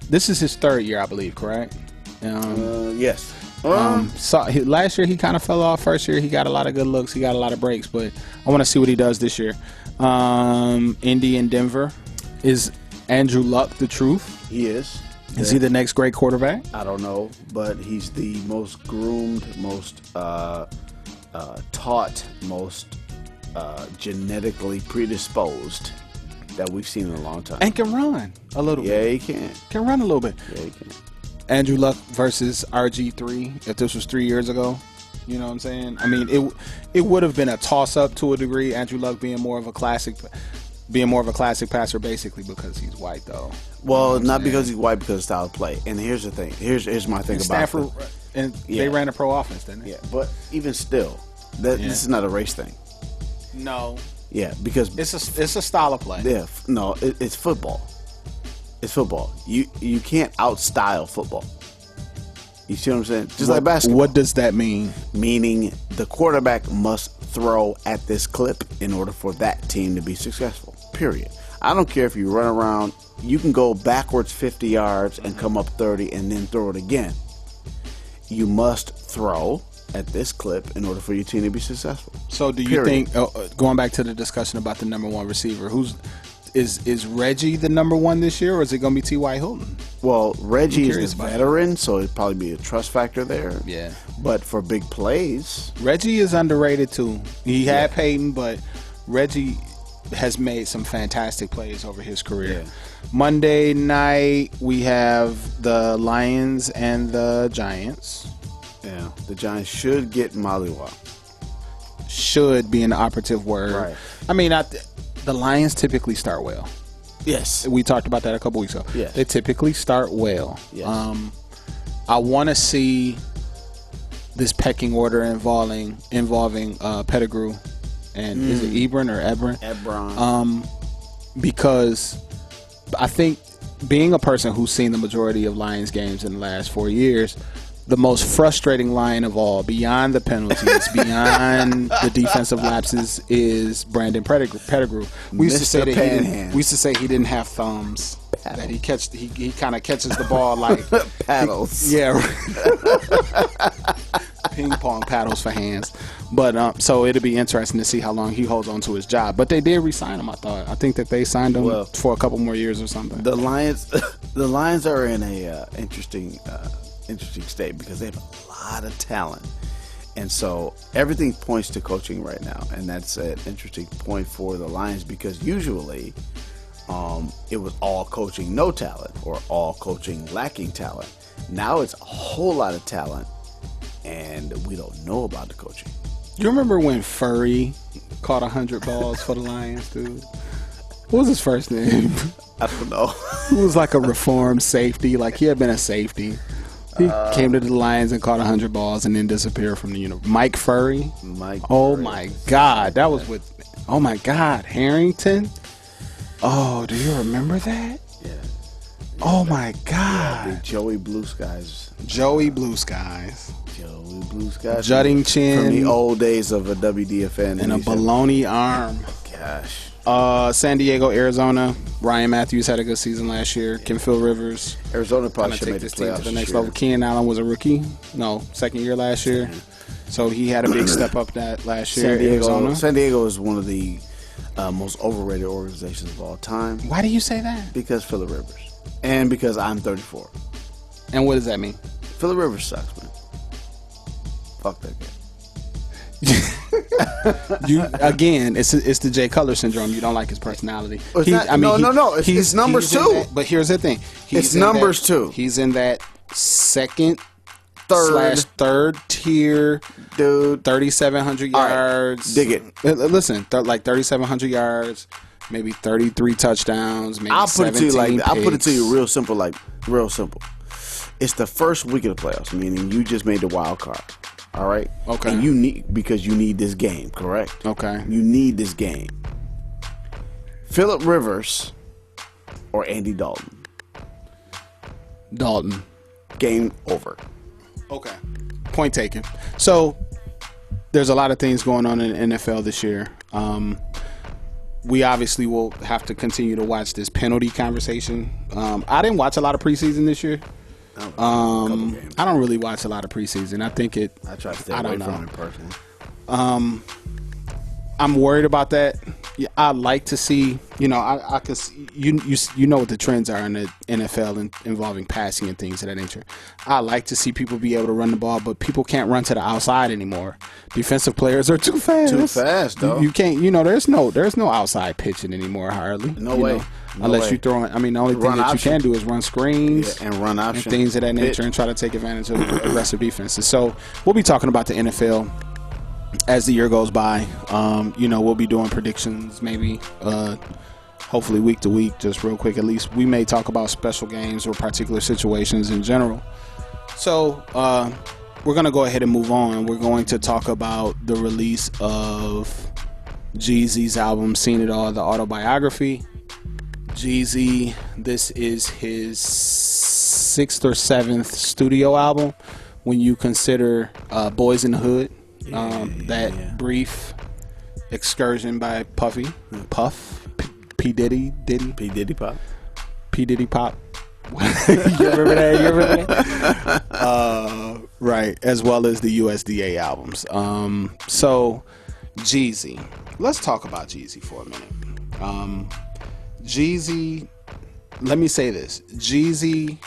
this is his 3rd year, I believe. Correct? Yes. Last year he kind of fell off. First year he got a lot of good looks. He got a lot of breaks, but I want to see what he does this year. Indy and Denver. Is Andrew Luck the truth? He is. Is he the next great quarterback? I don't know, but he's the most groomed, most taught, most genetically predisposed that we've seen in a long time. And can run a little bit. Yeah, he can. Can run a little bit. Yeah, he can. Andrew Luck versus RG3, if this was 3 years ago, you know what I'm saying? I mean, it would have been a toss-up to a degree, Andrew Luck being more of a classic passer basically because he's white, though. Well, not because he's white, because of style of play. And here's the thing. Here's my thing about Stafford, and they ran a pro offense, didn't they? Yeah, but even still, this is not a race thing. No. Yeah, because it's a style of play. Yeah, no, it's football. It's football. You can't out-style football. You see what I'm saying? Just like basketball. What does that mean? Meaning the quarterback must throw at this clip in order for that team to be successful. Period. I don't care if you run around. You can go backwards 50 yards and come up 30 and then throw it again. You must throw at this clip in order for your team to be successful. So do you think, going back to the discussion about the number one receiver, is Reggie the number one this year, or is it going to be T.Y. Hilton? Well, Reggie is the veteran, so it'd probably be a trust factor there. Yeah. But for big plays, Reggie is underrated too. He had Peyton, but Reggie has made some fantastic plays over his career. Yeah. Monday night, we have the Lions and the Giants. Yeah, the Giants should get mollywop. Should be an operative word. Right. I mean, the Lions typically start well. Yes. We talked about that a couple weeks ago. Yes. They typically start well. Yes. I want to see this pecking order involving Pettigrew and is it Ebron or Ebron? Ebron. Because I think being a person who's seen the majority of Lions games in the last 4 years, the most frustrating line of all, beyond the penalties, beyond the defensive lapses, is Brandon Pettigrew. We used to say he didn't have thumbs. Paddle. That he kind of catches the ball like paddles. He ping pong paddles for hands. But so it'll be interesting to see how long he holds on to his job. But they did re-sign him. I think that they signed him for a couple more years or something. The Lions are in a interesting state because they have a lot of talent. And so everything points to coaching right now, and that's an interesting point for the Lions because usually it was all coaching no talent or all coaching lacking talent. Now it's a whole lot of talent, and we don't know about the coaching. You remember when Furry caught 100 balls for the Lions, dude? What was his first name? I don't know. He was like a reformed safety. Like he had been a safety. He came to the Lions and caught 100 balls and then disappeared from the universe. Mike Furry. Oh my God, that was with. Oh my God, Harrington. Oh, do you remember that? Yeah. Oh my God. Yeah, the Joey Blue Skies. Joey Blue Skies. Joey Blue Skies. Jutting chin. From the old days of a WDFN. And a baloney arm. Gosh. San Diego, Arizona. Ryan Matthews had a good season last year. Kim Phil Rivers. Arizona probably should make this the playoffs team to the next level. Keenan Allen was a rookie. No, second year last year. So he had a big step up that last year. San Diego is one of the most overrated organizations of all time. Why do you say that? Because Phillip Rivers. And because I'm 34. And what does that mean? Phillip Rivers sucks, man. Fuck that guy. Again, it's the Jay Cutler syndrome. You don't like his personality. No. It's numbers two. But here's the thing. It's numbers two. He's in that third tier, dude. 3,700 yards. Dig it. Listen, like 3,700 yards, maybe 33 touchdowns. Maybe I'll put it to you like picks. I'll put it to you real simple. It's the first week of the playoffs, meaning you just made the wild card. All right. Okay. And you need this game, correct? Okay. You need this game. Phillip Rivers or Andy Dalton. Dalton. Game over. Okay. Point taken. So there's a lot of things going on in the NFL this year. We obviously will have to continue to watch this penalty conversation. I didn't watch a lot of preseason this year. I don't really watch a lot of preseason. I think it. I try to stay away from it personally. I'm worried about that. Yeah, I like to see. I can see, you know what the trends are in the NFL involving passing and things of that nature. I like to see people be able to run the ball, but people can't run to the outside anymore. Defensive players are too fast. Too fast, though. You can't. There's no outside pitching anymore, hardly. No way. Unless you throw in. I mean, the only thing that you can do is run screens and run option and things of that nature and try to take advantage of aggressive defenses. So we'll be talking about the NFL as the year goes by. We'll be doing predictions maybe, hopefully week to week, just real quick. At least we may talk about special games or particular situations in general. So we're going to go ahead and move on. We're going to talk about the release of Jeezy's album, Seen It All, the Autobiography. Jeezy, this is his 6th or 7th studio album when you consider Boys in the Hood, brief excursion by Puff, P. Diddy Pop. You remember that? Right, as well as the USDA albums. So Jeezy, let's talk about Jeezy for a minute. Jeezy, let me say this. Jeezy,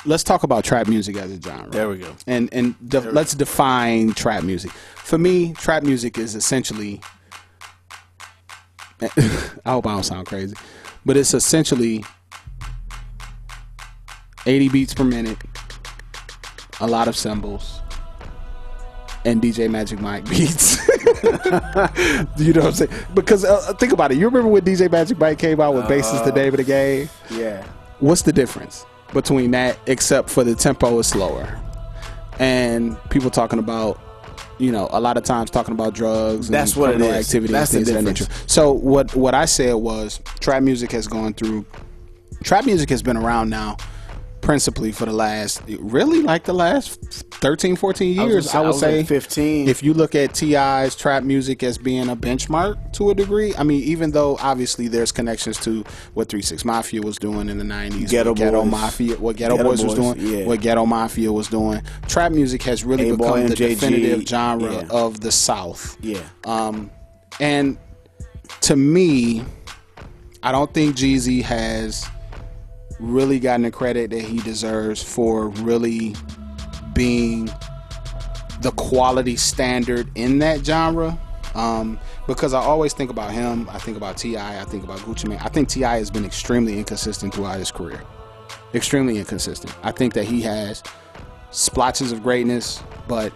let's talk about trap music as a genre. There we go. Let's define trap music. For me, trap music is essentially, I hope I don't sound crazy, but it's essentially 80 beats per minute, a lot of cymbals, and DJ Magic Mike beats. You know what I'm saying? Because think about it. You remember when DJ Magic Mike came out with Bass is the Name of the Game? Yeah. What's the difference between that, except for the tempo is slower? And people talking about, a lot of times talking about drugs and criminal activity and things of that nature. So what I said was trap music has been around now principally for the last 13, 14 years, I would say 15. If you look at T.I.'s trap music as being a benchmark to a degree, I mean, even though obviously there's connections to what 3 6 Mafia was doing in the 90s, Ghetto Mafia, what Ghetto Boys was doing, what Ghetto Mafia was doing, trap music has really become the definitive genre of the South. And to me, I don't think Jeezy has really gotten the credit that he deserves for really being the quality standard in that genre, because I always think about him, I think about T.I., I think about Gucci Mane. I think T.I. has been extremely inconsistent throughout his career. Extremely inconsistent. I think that he has splotches of greatness, but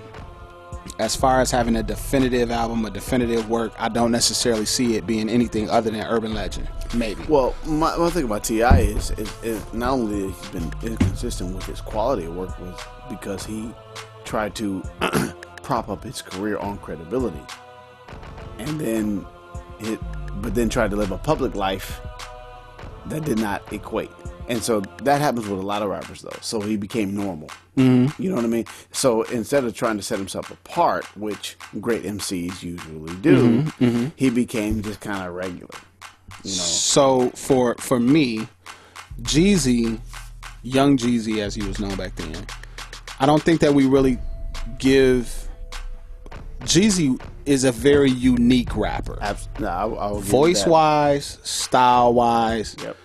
as far as having a definitive album, a definitive work, I don't necessarily see it being anything other than urban legend. Maybe. Well, my thing about T.I. is not only that he's been inconsistent with his quality of work, was because he tried to prop up his career on credibility, and then tried to live a public life that did not equate. And so that happens with a lot of rappers, though. So he became normal. Mm-hmm. You know what I mean? So instead of trying to set himself apart, which great MCs usually do, he became just kind of regular. You know? So for me, Jeezy, young Jeezy as he was known back then, I don't think that we really give... Jeezy is a very unique rapper. Voice-wise, style-wise. Yep.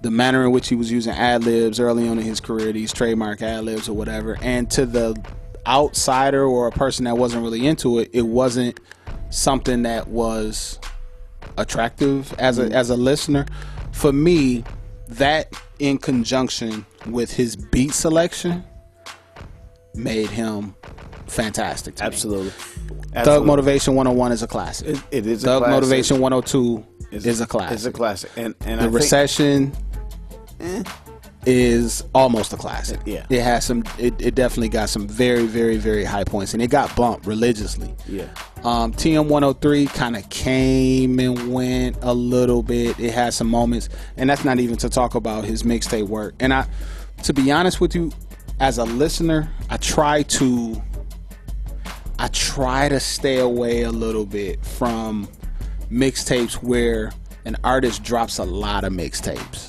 The manner in which he was using ad-libs early on in his career, these trademark ad-libs or whatever. And to the outsider or a person that wasn't really into it, it wasn't something that was attractive as a listener. For me, that in conjunction with his beat selection made him fantastic to Absolutely. Me. Thug Motivation 101 is a classic. It is Thug a classic. Motivation 102 is a classic. It's a classic. And The Recession is almost a classic. Yeah. It has some, it definitely got some very, very, very high points, and it got bumped religiously. Yeah. TM 103 kind of came and went a little bit. It had some moments, and that's not even to talk about his mixtape work. And to be honest with you, as a listener, I try to stay away a little bit from mixtapes where an artist drops a lot of mixtapes.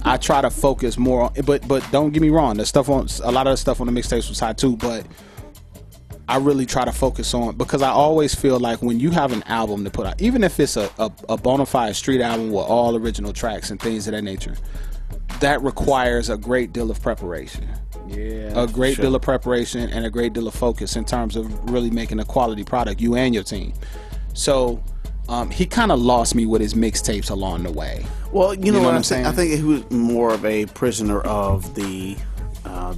I try to focus more on, but don't get me wrong, a lot of the stuff on the mixtapes was hot too, but I really try to focus on, because I always feel like when you have an album to put out, even if it's a bona fide street album with all original tracks and things of that nature, that requires a great deal of preparation. Yeah, a great deal of preparation and a great deal of focus in terms of really making a quality product, you and your team. So he kind of lost me with his mixtapes along the way. Well, you know what I'm saying? I think he was more of a prisoner of the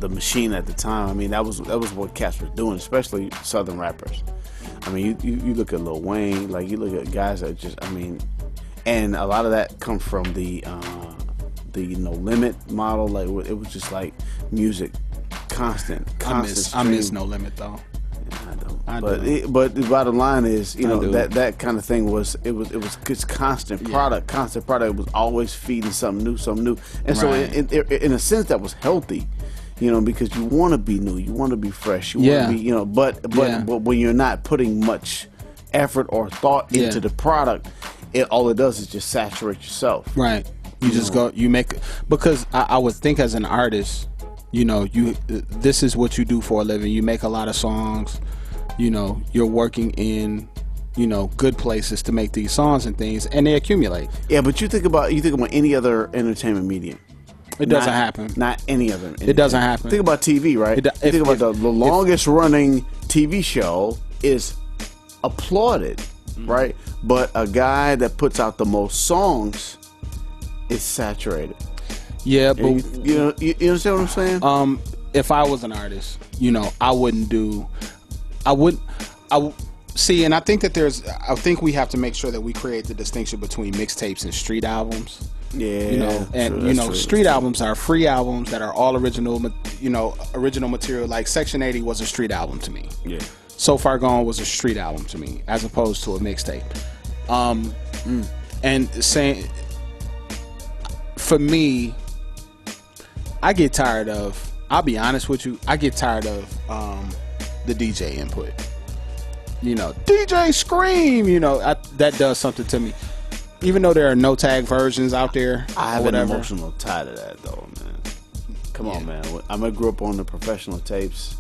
machine at the time. I mean, that was what cats were doing, especially Southern rappers. I mean, you look at Lil Wayne, like you look at guys that just, I mean, and a lot of that comes from the No Limit model. Like it was just like music, constant. I miss No Limit though. I don't. But the bottom line is, you know, that kind of thing was it's constant product. It was always feeding something new. And so in a sense that was healthy, you know, because you want to be new, you want to be fresh, you want to be, you know, but when you're not putting much effort or thought into the product, all it does is just saturate yourself. Right. You make, because I would think as an artist, you know, this is what you do for a living. You make a lot of songs, you know, you're working in, you know, good places to make these songs and things, and they accumulate. Yeah, but you think about any other entertainment medium. It doesn't happen. Not any other. It doesn't happen. Think about TV, right? Think about the longest running TV show is applauded, right? But a guy that puts out the most songs is saturated. Yeah, but you understand what I'm saying? If I was an artist, you know, I see, and I think we have to make sure that we create the distinction between mixtapes and street albums. Yeah, you know, and true, you know, street albums are free albums that are all original material. Like Section 80 was a street album to me. Yeah, So Far Gone was a street album to me, as opposed to a mixtape. And saying, for me, I'll be honest with you, I get tired of the DJ input. You know, DJ Scream, you know, that does something to me. Even though there are no tag versions out there, I have an emotional tie to that, though, man. Come on, man. I grew up on the professional tapes.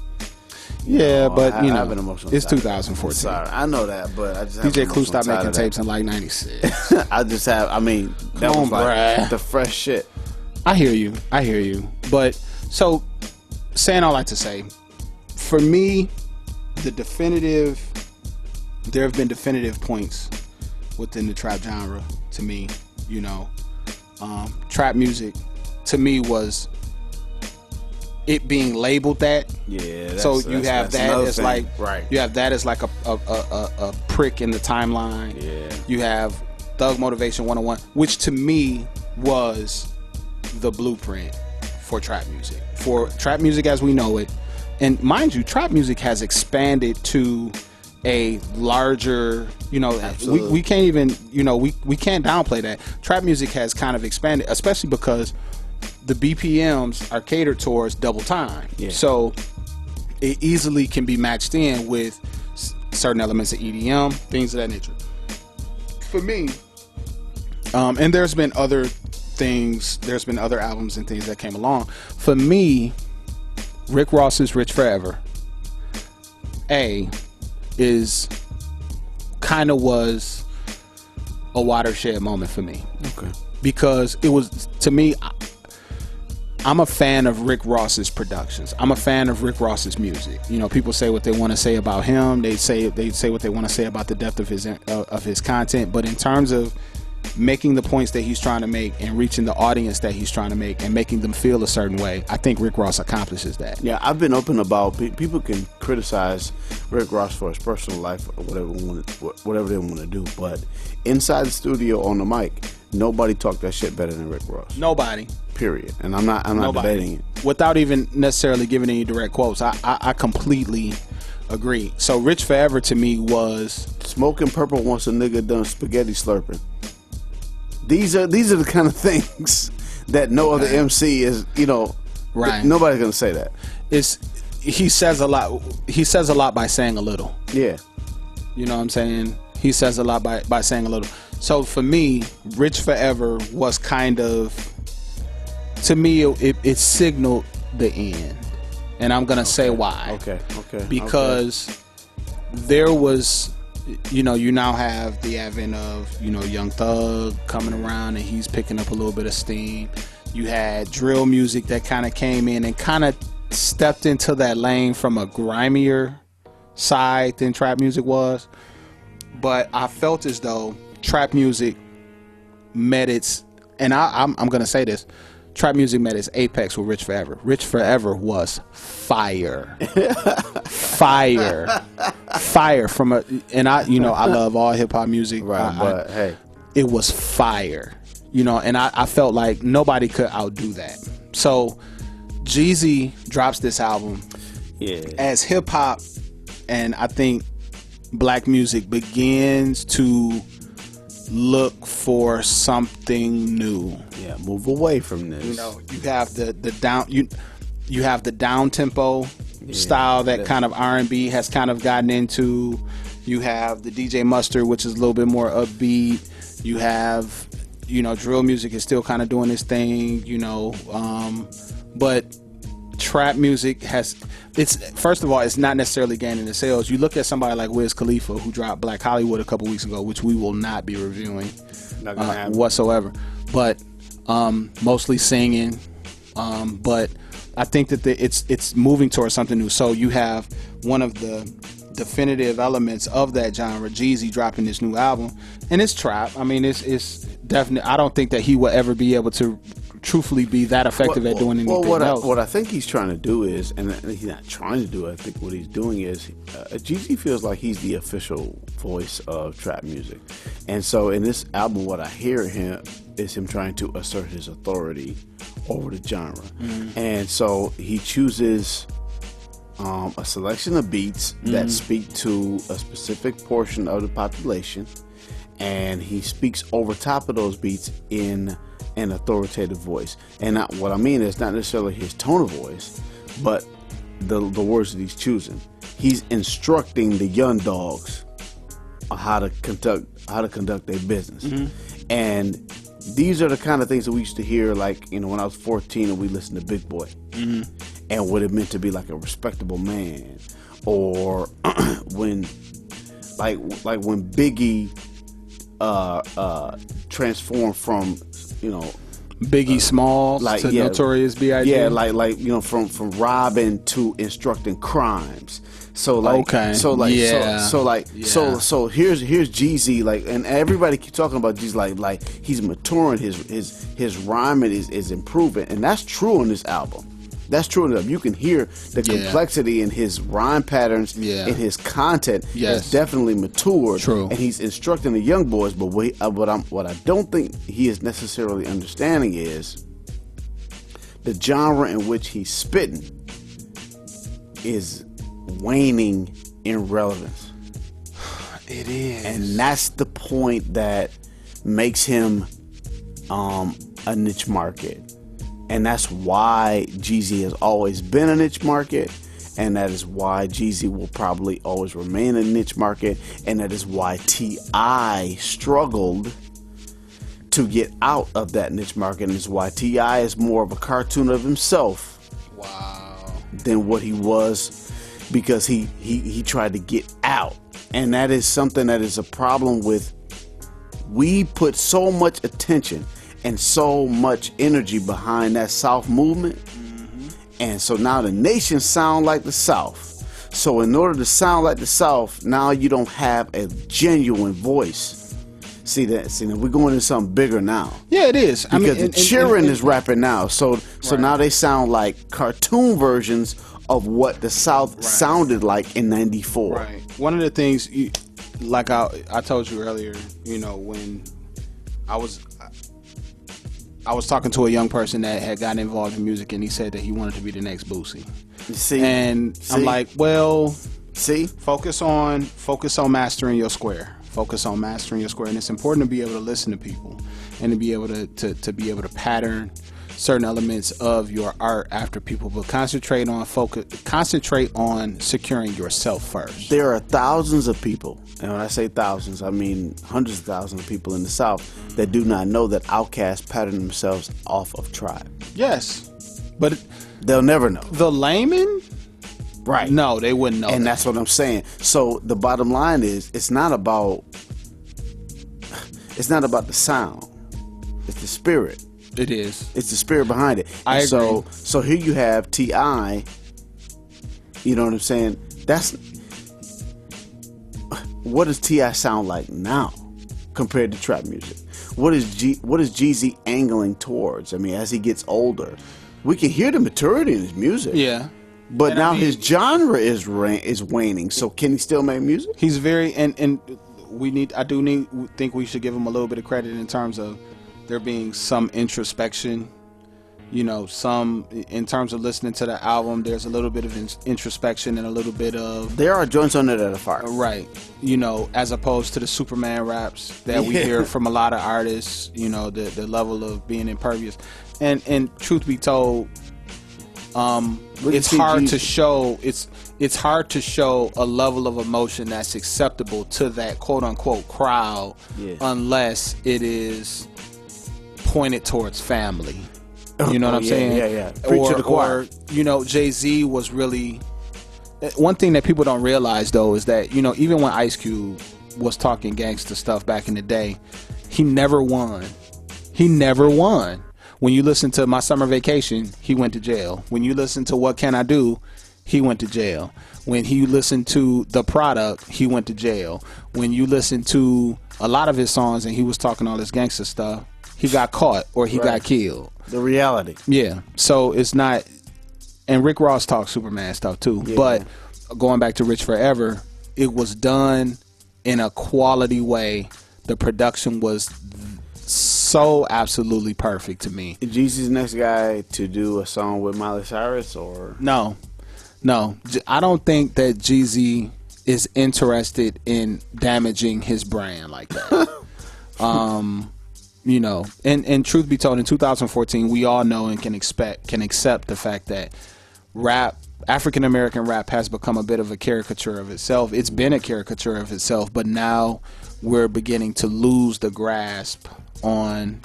Yeah, but I have an emotional it's tie. 2014. Sorry, I know that, but I just DJ Clue stopped making tapes in like 96. I just have. I mean, that was like the fresh shit. I hear you. But so, saying all that to say, for me, there have been definitive points within the trap genre to me. You know, trap music to me was it being labeled that. Yeah. So you have that as like you have that as like a prick in the timeline. Yeah. You have Thug Motivation 101, which to me was the blueprint for trap music as we know it. And mind you, trap music has expanded to a larger, you know, we can't even, you know, we can't downplay that. Trap music has kind of expanded, especially because the BPMs are catered towards double time. Yeah. So it easily can be matched in with certain elements of EDM, things of that nature. For me, and there's been other albums and things that came along. For me, Rick Ross's Rich Forever was a watershed moment for me. Okay. Because it was, to me, I'm a fan of Rick Ross's productions. I'm a fan of Rick Ross's music. You know, people say what they want to say about him. They say what they want to say about the depth of his content. But in terms of making the points that he's trying to make and reaching the audience that he's trying to make and making them feel a certain way, I think Rick Ross accomplishes that. Yeah, I've been open about people can criticize Rick Ross for his personal life or whatever they want to do, but inside the studio on the mic, nobody talked that shit better than Rick Ross. Nobody. Period. And I'm not debating it. Without even necessarily giving any direct quotes, I completely agree. So Rich Forever to me was Smoking Purple wants a nigga done spaghetti slurping. These are the kind of things that no other MC is, you know, right. Nobody's gonna say that. He says a lot. He says a lot by saying a little. Yeah. You know what I'm saying? He says a lot by saying a little. So for me, Rich Forever was kind of, to me, it signaled the end, and I'm gonna say why. Okay. Because there was. You know, you now have the advent of, you know, Young Thug coming around and he's picking up a little bit of steam. You had drill music that kind of came in and kind of stepped into that lane from a grimier side than trap music was. But I felt as though trap music met its, and I'm going to say this, trap music met its apex with Rich Forever. Rich Forever was fire. Fire from a, and I love all hip hop music. Right, but hey, it was fire. You know, and I felt like nobody could outdo that. So Jeezy drops this album. Yeah. As hip hop and I think black music begins to look for something new. Yeah, move away from this. You know, you have the down you have the down tempo style that kind of R&B has kind of gotten into. You have the DJ Mustard, which is a little bit more upbeat. You have, you know, drill music is still kind of doing its thing, you know, but trap music has, it's, first of all, it's not necessarily gaining the sales. You look at somebody like Wiz Khalifa, who dropped Black Hollywood a couple weeks ago, which we will not be reviewing whatsoever, but mostly singing, but I think that it's moving towards something new. So you have one of the definitive elements of that genre, Jeezy dropping this new album, and it's trap. I mean, it's definitely, I don't think that he will ever be able to truthfully be that effective at doing anything else. What I think he's trying to do is, and he's not trying to do it, I think what he's doing is, Jeezy feels like he's the official voice of trap music. And so in this album, what I hear him is him trying to assert his authority over the genre. Mm-hmm. And so he chooses a selection of beats that speak to a specific portion of the population, and he speaks over top of those beats in an authoritative voice. And what I mean is not necessarily his tone of voice, but the words that he's choosing. He's instructing the young dogs on how to conduct their business. Mm-hmm. And these are the kind of things that we used to hear, like, when I was 14 and we listened to Big Boy. Mm-hmm. And what it meant to be like a respectable man. Or when when Biggie transformed from, Biggie Smalls to Notorious B.I.G. Yeah, from robbing to instructing crimes. So here's Jeezy, and everybody keeps talking about Jeezy, like he's maturing, his rhyming is improving, and that's true on this album. That's true enough. You can hear the complexity in his rhyme patterns, in his content. Yes. Has definitely matured. True. And he's instructing the young boys. But what I don't think he is necessarily understanding is the genre in which he's spitting is waning in relevance. It is. And that's the point that makes him a niche market. And that's why Jeezy has always been a niche market, and that is why Jeezy will probably always remain a niche market, and that is why T.I. struggled to get out of that niche market, and is why T.I. is more of a cartoon of himself than what he was, because he tried to get out. And that is something that is a problem with, we put so much attention and so much energy behind that South movement. Mm-hmm. And so now the nation sound like the South. So in order to sound like the South, now you don't have a genuine voice. See, we're going into something bigger now. Yeah, it is. Because Cheering is rapping now. So now they sound like cartoon versions of what the South sounded like in 94. Right. One of the things, like I told you earlier, when I was talking to a young person that had gotten involved in music, and he said that he wanted to be the next Boosie. I'm like, well, focus on mastering your square. Focus on mastering your square, and it's important to be able to listen to people and to be able to be able to pattern certain elements of your art after people, but concentrate on securing yourself first. There are thousands of people, and when I say thousands, I mean hundreds of thousands of people in the South that do not know that Outkast patterned themselves off of Tribe. Yes, but they'll never know. The layman, right? No, they wouldn't know. And that's what I'm saying. So the bottom line is, it's not about the sound; it's the spirit. It is. It's the spirit behind it. I agree. So here you have T.I. You know what I'm saying? What does T.I. sound like now compared to trap music? What is Jeezy angling towards? I mean, as he gets older, we can hear the maturity in his music. Yeah. But now his genre is waning. So can he still make music? He's very I think we should give him a little bit of credit in terms of there being some introspection, some in terms of listening to the album. There's a little bit of introspection and a little bit of. There are joints on there that are fire, right? As opposed to the Superman raps that we hear from a lot of artists. The level of being impervious, and truth be told, it's hard to show. It's hard to show a level of emotion that's acceptable to that quote unquote crowd, unless it is pointed towards family. You know what I'm saying? Yeah. Preach to the choir. Or, Jay-Z was really... One thing that people don't realize, though, is that, even when Ice Cube was talking gangster stuff back in the day, he never won. When you listen to My Summer Vacation, he went to jail. When you listen to What Can I Do, he went to jail. When he listened to The Product, he went to jail. When you listen to a lot of his songs and he was talking all this gangster stuff, he got caught or he got killed. The reality. Yeah. So it's not... And Rick Ross talks Superman stuff too. Yeah. But going back to Rich Forever, it was done in a quality way. The production was so absolutely perfect to me. Is Jeezy's next guy to do a song with Miley Cyrus or... No. I don't think that Jeezy is interested in damaging his brand like that. And truth be told, in 2014, we all know and can accept the fact that rap African American rap has become a bit of a caricature of itself. It's been a caricature of itself, but now we're beginning to lose the grasp on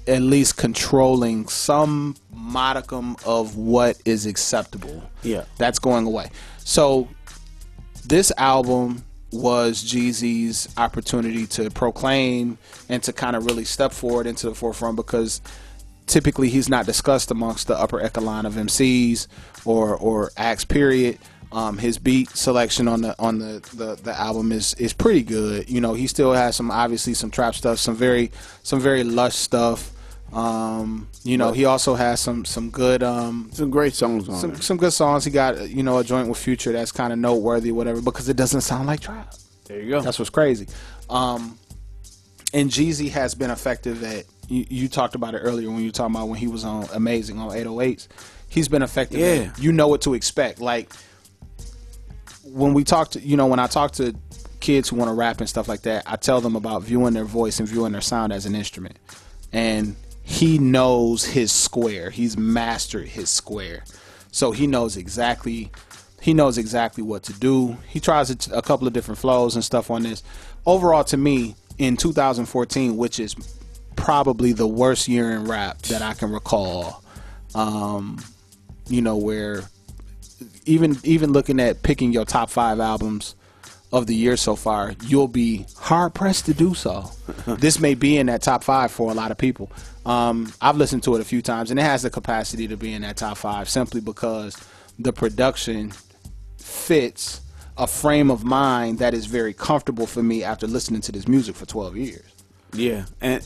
at least controlling some modicum of what is acceptable. Yeah. That's going away. So this album was Jeezy's opportunity to proclaim and to kind of really step forward into the forefront, because typically he's not discussed amongst the upper echelon of MCs or acts, period. His beat selection on the album is pretty good. You know, he still has obviously some trap stuff, some very lush stuff. You know, he also has some good some great songs on some good songs. He got, you know, a joint with Future that's kind of noteworthy, whatever, because it doesn't sound like trap. There you go. That's what's crazy. And Jeezy has been effective at, you talked about it earlier when you were talking about when he was on Amazing on 808s. He's been effective at, you know what to expect. Like when we talk to, you know, when I talk to kids who want to rap and stuff like that, I tell them about viewing their voice and viewing their sound as an instrument. And he knows his square. He's mastered his square. So he knows exactly what to do. He tries a couple of different flows and stuff on this. Overall, to me, in 2014, which is probably the worst year in rap that I can recall, you know, where even looking at picking your top 5 albums of the year so far, you'll be hard pressed to do so. This may be in that top 5 for a lot of people. I've listened to it a few times, and it has the capacity to be in that top 5 simply because the production fits a frame of mind that is very comfortable for me after listening to this music for 12 years. Yeah, and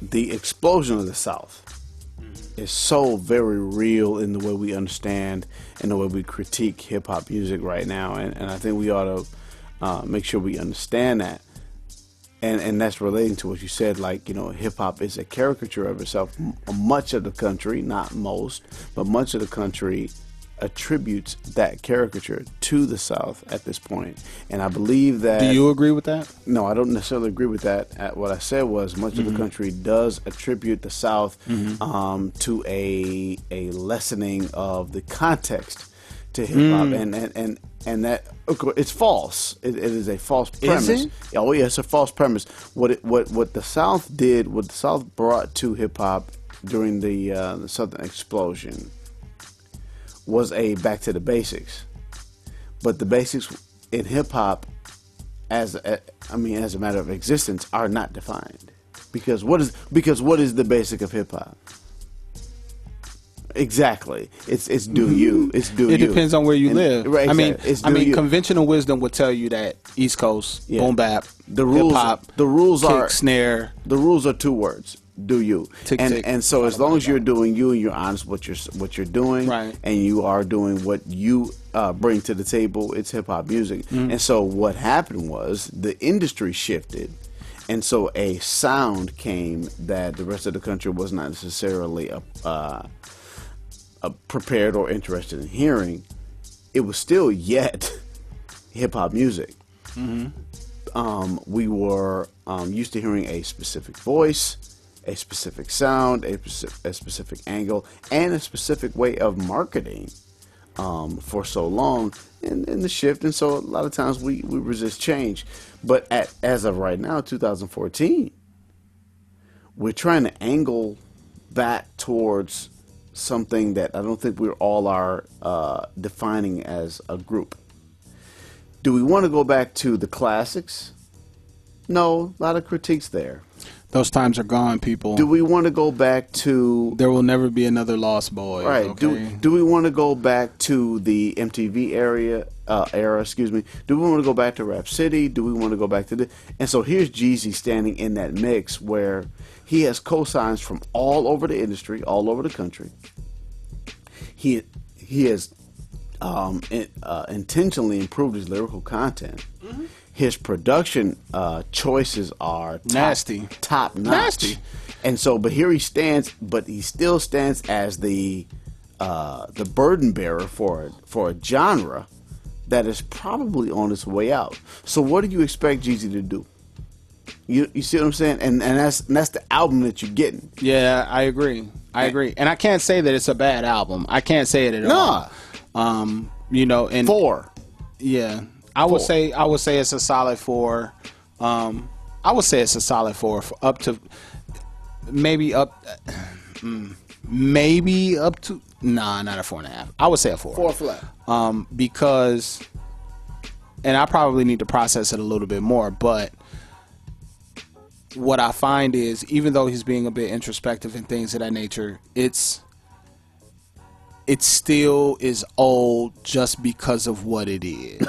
the explosion of the South is so very real in the way we understand and the way we critique hip-hop music right now, and I think we ought to make sure we understand that, and that's relating to what you said, like, you know, hip-hop is a caricature of itself. Much of the country, not most, but much of the country attributes that caricature to the South at this point, and I believe that. Do you agree with that? No, I don't necessarily agree with that. What I said was much of the country does attribute the South to a lessening of the context to hip hop, and that it's false. It is a false premise. Is it? Oh yeah, it's a false premise. What the South did, what the South brought to hip hop during the Southern explosion was a back to the basics, but the basics in hip hop, as a matter of existence, are not defined. Because what is the basic of hip hop? Exactly, it's do you. It's do you. It depends on where you live. Right, exactly. I mean, conventional wisdom would tell you that East Coast, boom bap, the rules, hip hop, the rules kick, are snare. The rules are 2 words. Do you. Tick, tick. And so as long as you're doing you and you're honest what you're doing, right, and you are doing what you bring to the table, it's hip hop music. And so what happened was the industry shifted, and so a sound came that the rest of the country was not necessarily prepared or interested in hearing. It was still yet hip hop music. We were used to hearing a specific voice, a specific sound, a specific angle, and a specific way of marketing for so long in the shift. And so a lot of times we resist change. But as of right now, 2014, we're trying to angle that towards something that I don't think we all are defining as a group. Do we want to go back to the classics? No, a lot of critiques there. Those times are gone, people. Do we want to go back to... There will never be another Lost Boys. Right. Okay? Do we want to go back to the MTV era? Do we want to go back to Rap City? Do we want to go back to the... And so here's Jeezy standing in that mix where he has cosigns from all over the industry, all over the country. He has intentionally improved his lyrical content. His production choices are top notch. Nasty. And so, but here he stands, but he still stands as the burden bearer for a genre that is probably on its way out. So what do you expect Jeezy to do? You see what I'm saying? And that's the album that you're getting. Yeah, I agree. I agree. And I can't say that it's a bad album. I can't say it at all. You know, and 4. Yeah. I would say it's a solid 4. I would say it's a solid 4 for up to maybe up to not a 4.5. I would say a 4. 4 flat. Because, and I probably need to process it a little bit more, but what I find is, even though he's being a bit introspective and things of that nature, it still is old just because of what it is.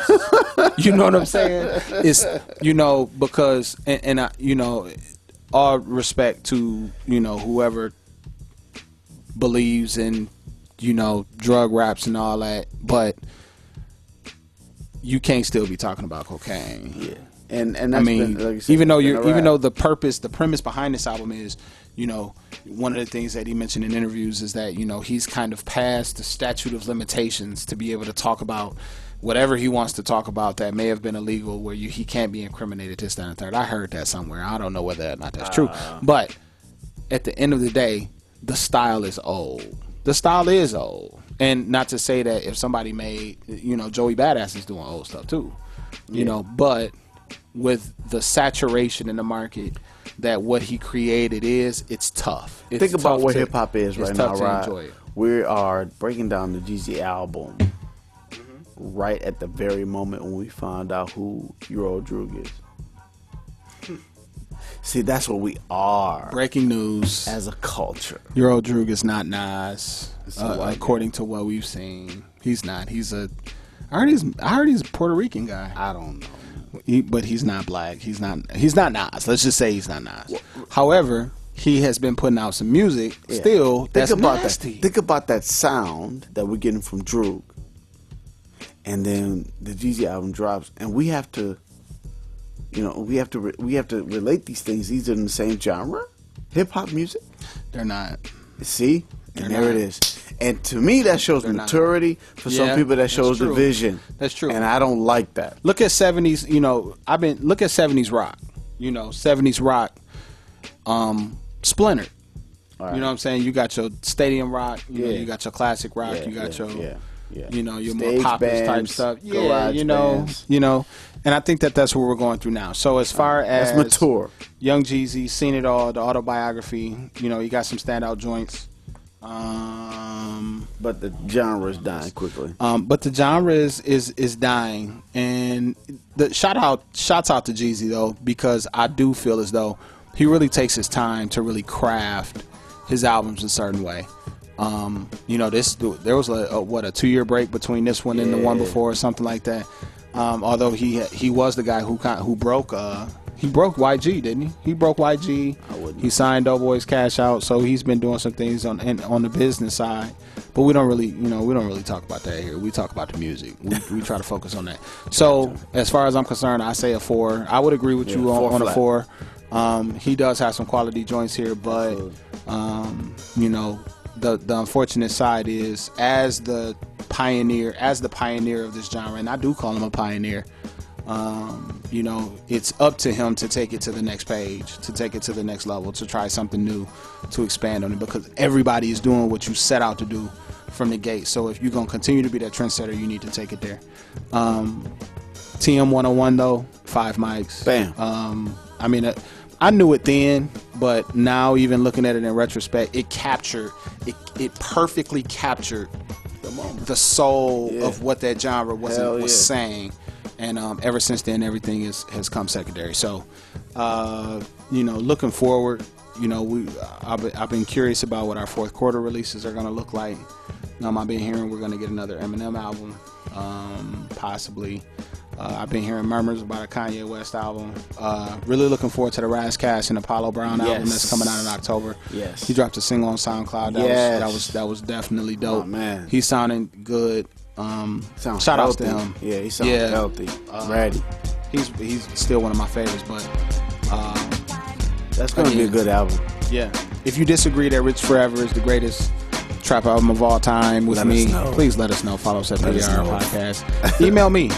You know what I'm saying? It's, you know, because, and I, you know, all respect to, you know, whoever believes in, you know, drug raps and all that, but you can't still be talking about cocaine. Yeah. And that's I mean, been, like you said, even though the premise behind this album is, you know, one of the things that he mentioned in interviews is that, you know, he's kind of past the statute of limitations to be able to talk about whatever he wants to talk about that may have been illegal, where he can't be incriminated, this, that, and third. I heard that somewhere. I don't know whether or not that's true. But at the end of the day, the style is old. The style is old. And not to say that if somebody made, you know, Joey Badass is doing old stuff too, you know, but with the saturation in the market that what he created is, it's tough. It's Think about tough where hip hop is right now, right? Enjoy it. We are breaking down the Jeezy album right at the very moment when we found out who Euro Droog is. See, that's what we are. Breaking news. As a culture. Euro Droog is not Nas, according to what we've seen. He's not. I heard he's a Puerto Rican guy. I don't know. But he's not black. He's not Nas. Let's just say he's not Nas. Well, however, he has been putting out some music still that's nasty. Think about that sound that we're getting from Droog. And then the Jeezy album drops, and we have to, you know, we have to relate these things. These are in the same genre, hip hop music. They're not. See, and there it is. And to me, that shows maturity. For some people, that shows division. That's true. And I don't like that. Look at 70s. You know, look at 70s rock. You know, 70s rock. Splintered. Right. You know what I'm saying? You got your stadium rock. You know, you got your classic rock. You got your. You know, your stage more popular type stuff. Yeah, you know, and I think that's what we're going through now. So as far as that's mature, Young Jeezy, Seen It All, the Autobiography, you know, he got some standout joints. But the genre is dying quickly. But the genre is dying, and the shouts out to Jeezy though, because I do feel as though he really takes his time to really craft his albums a certain way. You know, there was a 2-year break between this one and the one before, or something like that. Although he was the guy who broke YG, didn't he? He broke YG. He signed Doughboy's Cash Out, so he's been doing some things on the business side. But we don't really talk about that here. We talk about the music. We try to focus on that. So as far as I'm concerned, I say a 4. I would agree with you on a 4. He does have some quality joints here, but you know. The unfortunate side is, as the pioneer of this genre, and I do call him a pioneer, you know, it's up to him to take it to the next page, to take it to the next level, to try something new, to expand on it, because everybody is doing what you set out to do from the gate. So if you're going to continue to be that trendsetter, you need to take it there. TM 101 though, 5 mics. Bam. I mean, I knew it then, but now even looking at it in retrospect, it perfectly captured the soul of what that genre was saying. And ever since then, everything has come secondary. So, you know, looking forward, you know, I've been curious about what our fourth quarter releases are going to look like. I've been hearing we're going to get another Eminem album, possibly. I've been hearing murmurs about a Kanye West album. Really looking forward to the Razzcast and Apollo Brown album that's coming out in October. Yes, he dropped a single on SoundCloud. That was definitely dope. Oh, man, he's sounding good. Shout outs to him. Yeah, he sounds healthy, ready. He's still one of my favorites, but that's gonna be a good album. Yeah. If you disagree that Rich Forever is the greatest trap album of all time with me, please let us know. Follow us at PDR Podcast. Email me.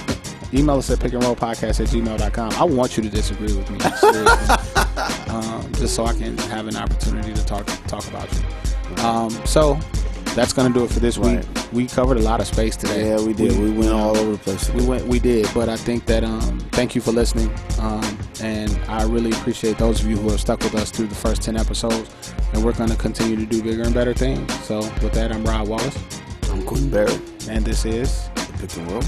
Email us at pickandrollpodcast@gmail.com. I want you to disagree with me, seriously. Just so I can have an opportunity to talk about you. So that's gonna do it for this week. We covered a lot of space today. Yeah, we did. We went all over the place today. We did, but I think that thank you for listening, and I really appreciate those of you who have stuck with us through the first 10 episodes, and we're going to continue to do bigger and better things. So with that, I'm Rod Wallace. I'm Quentin Barrett. And this is The Pick and Roll.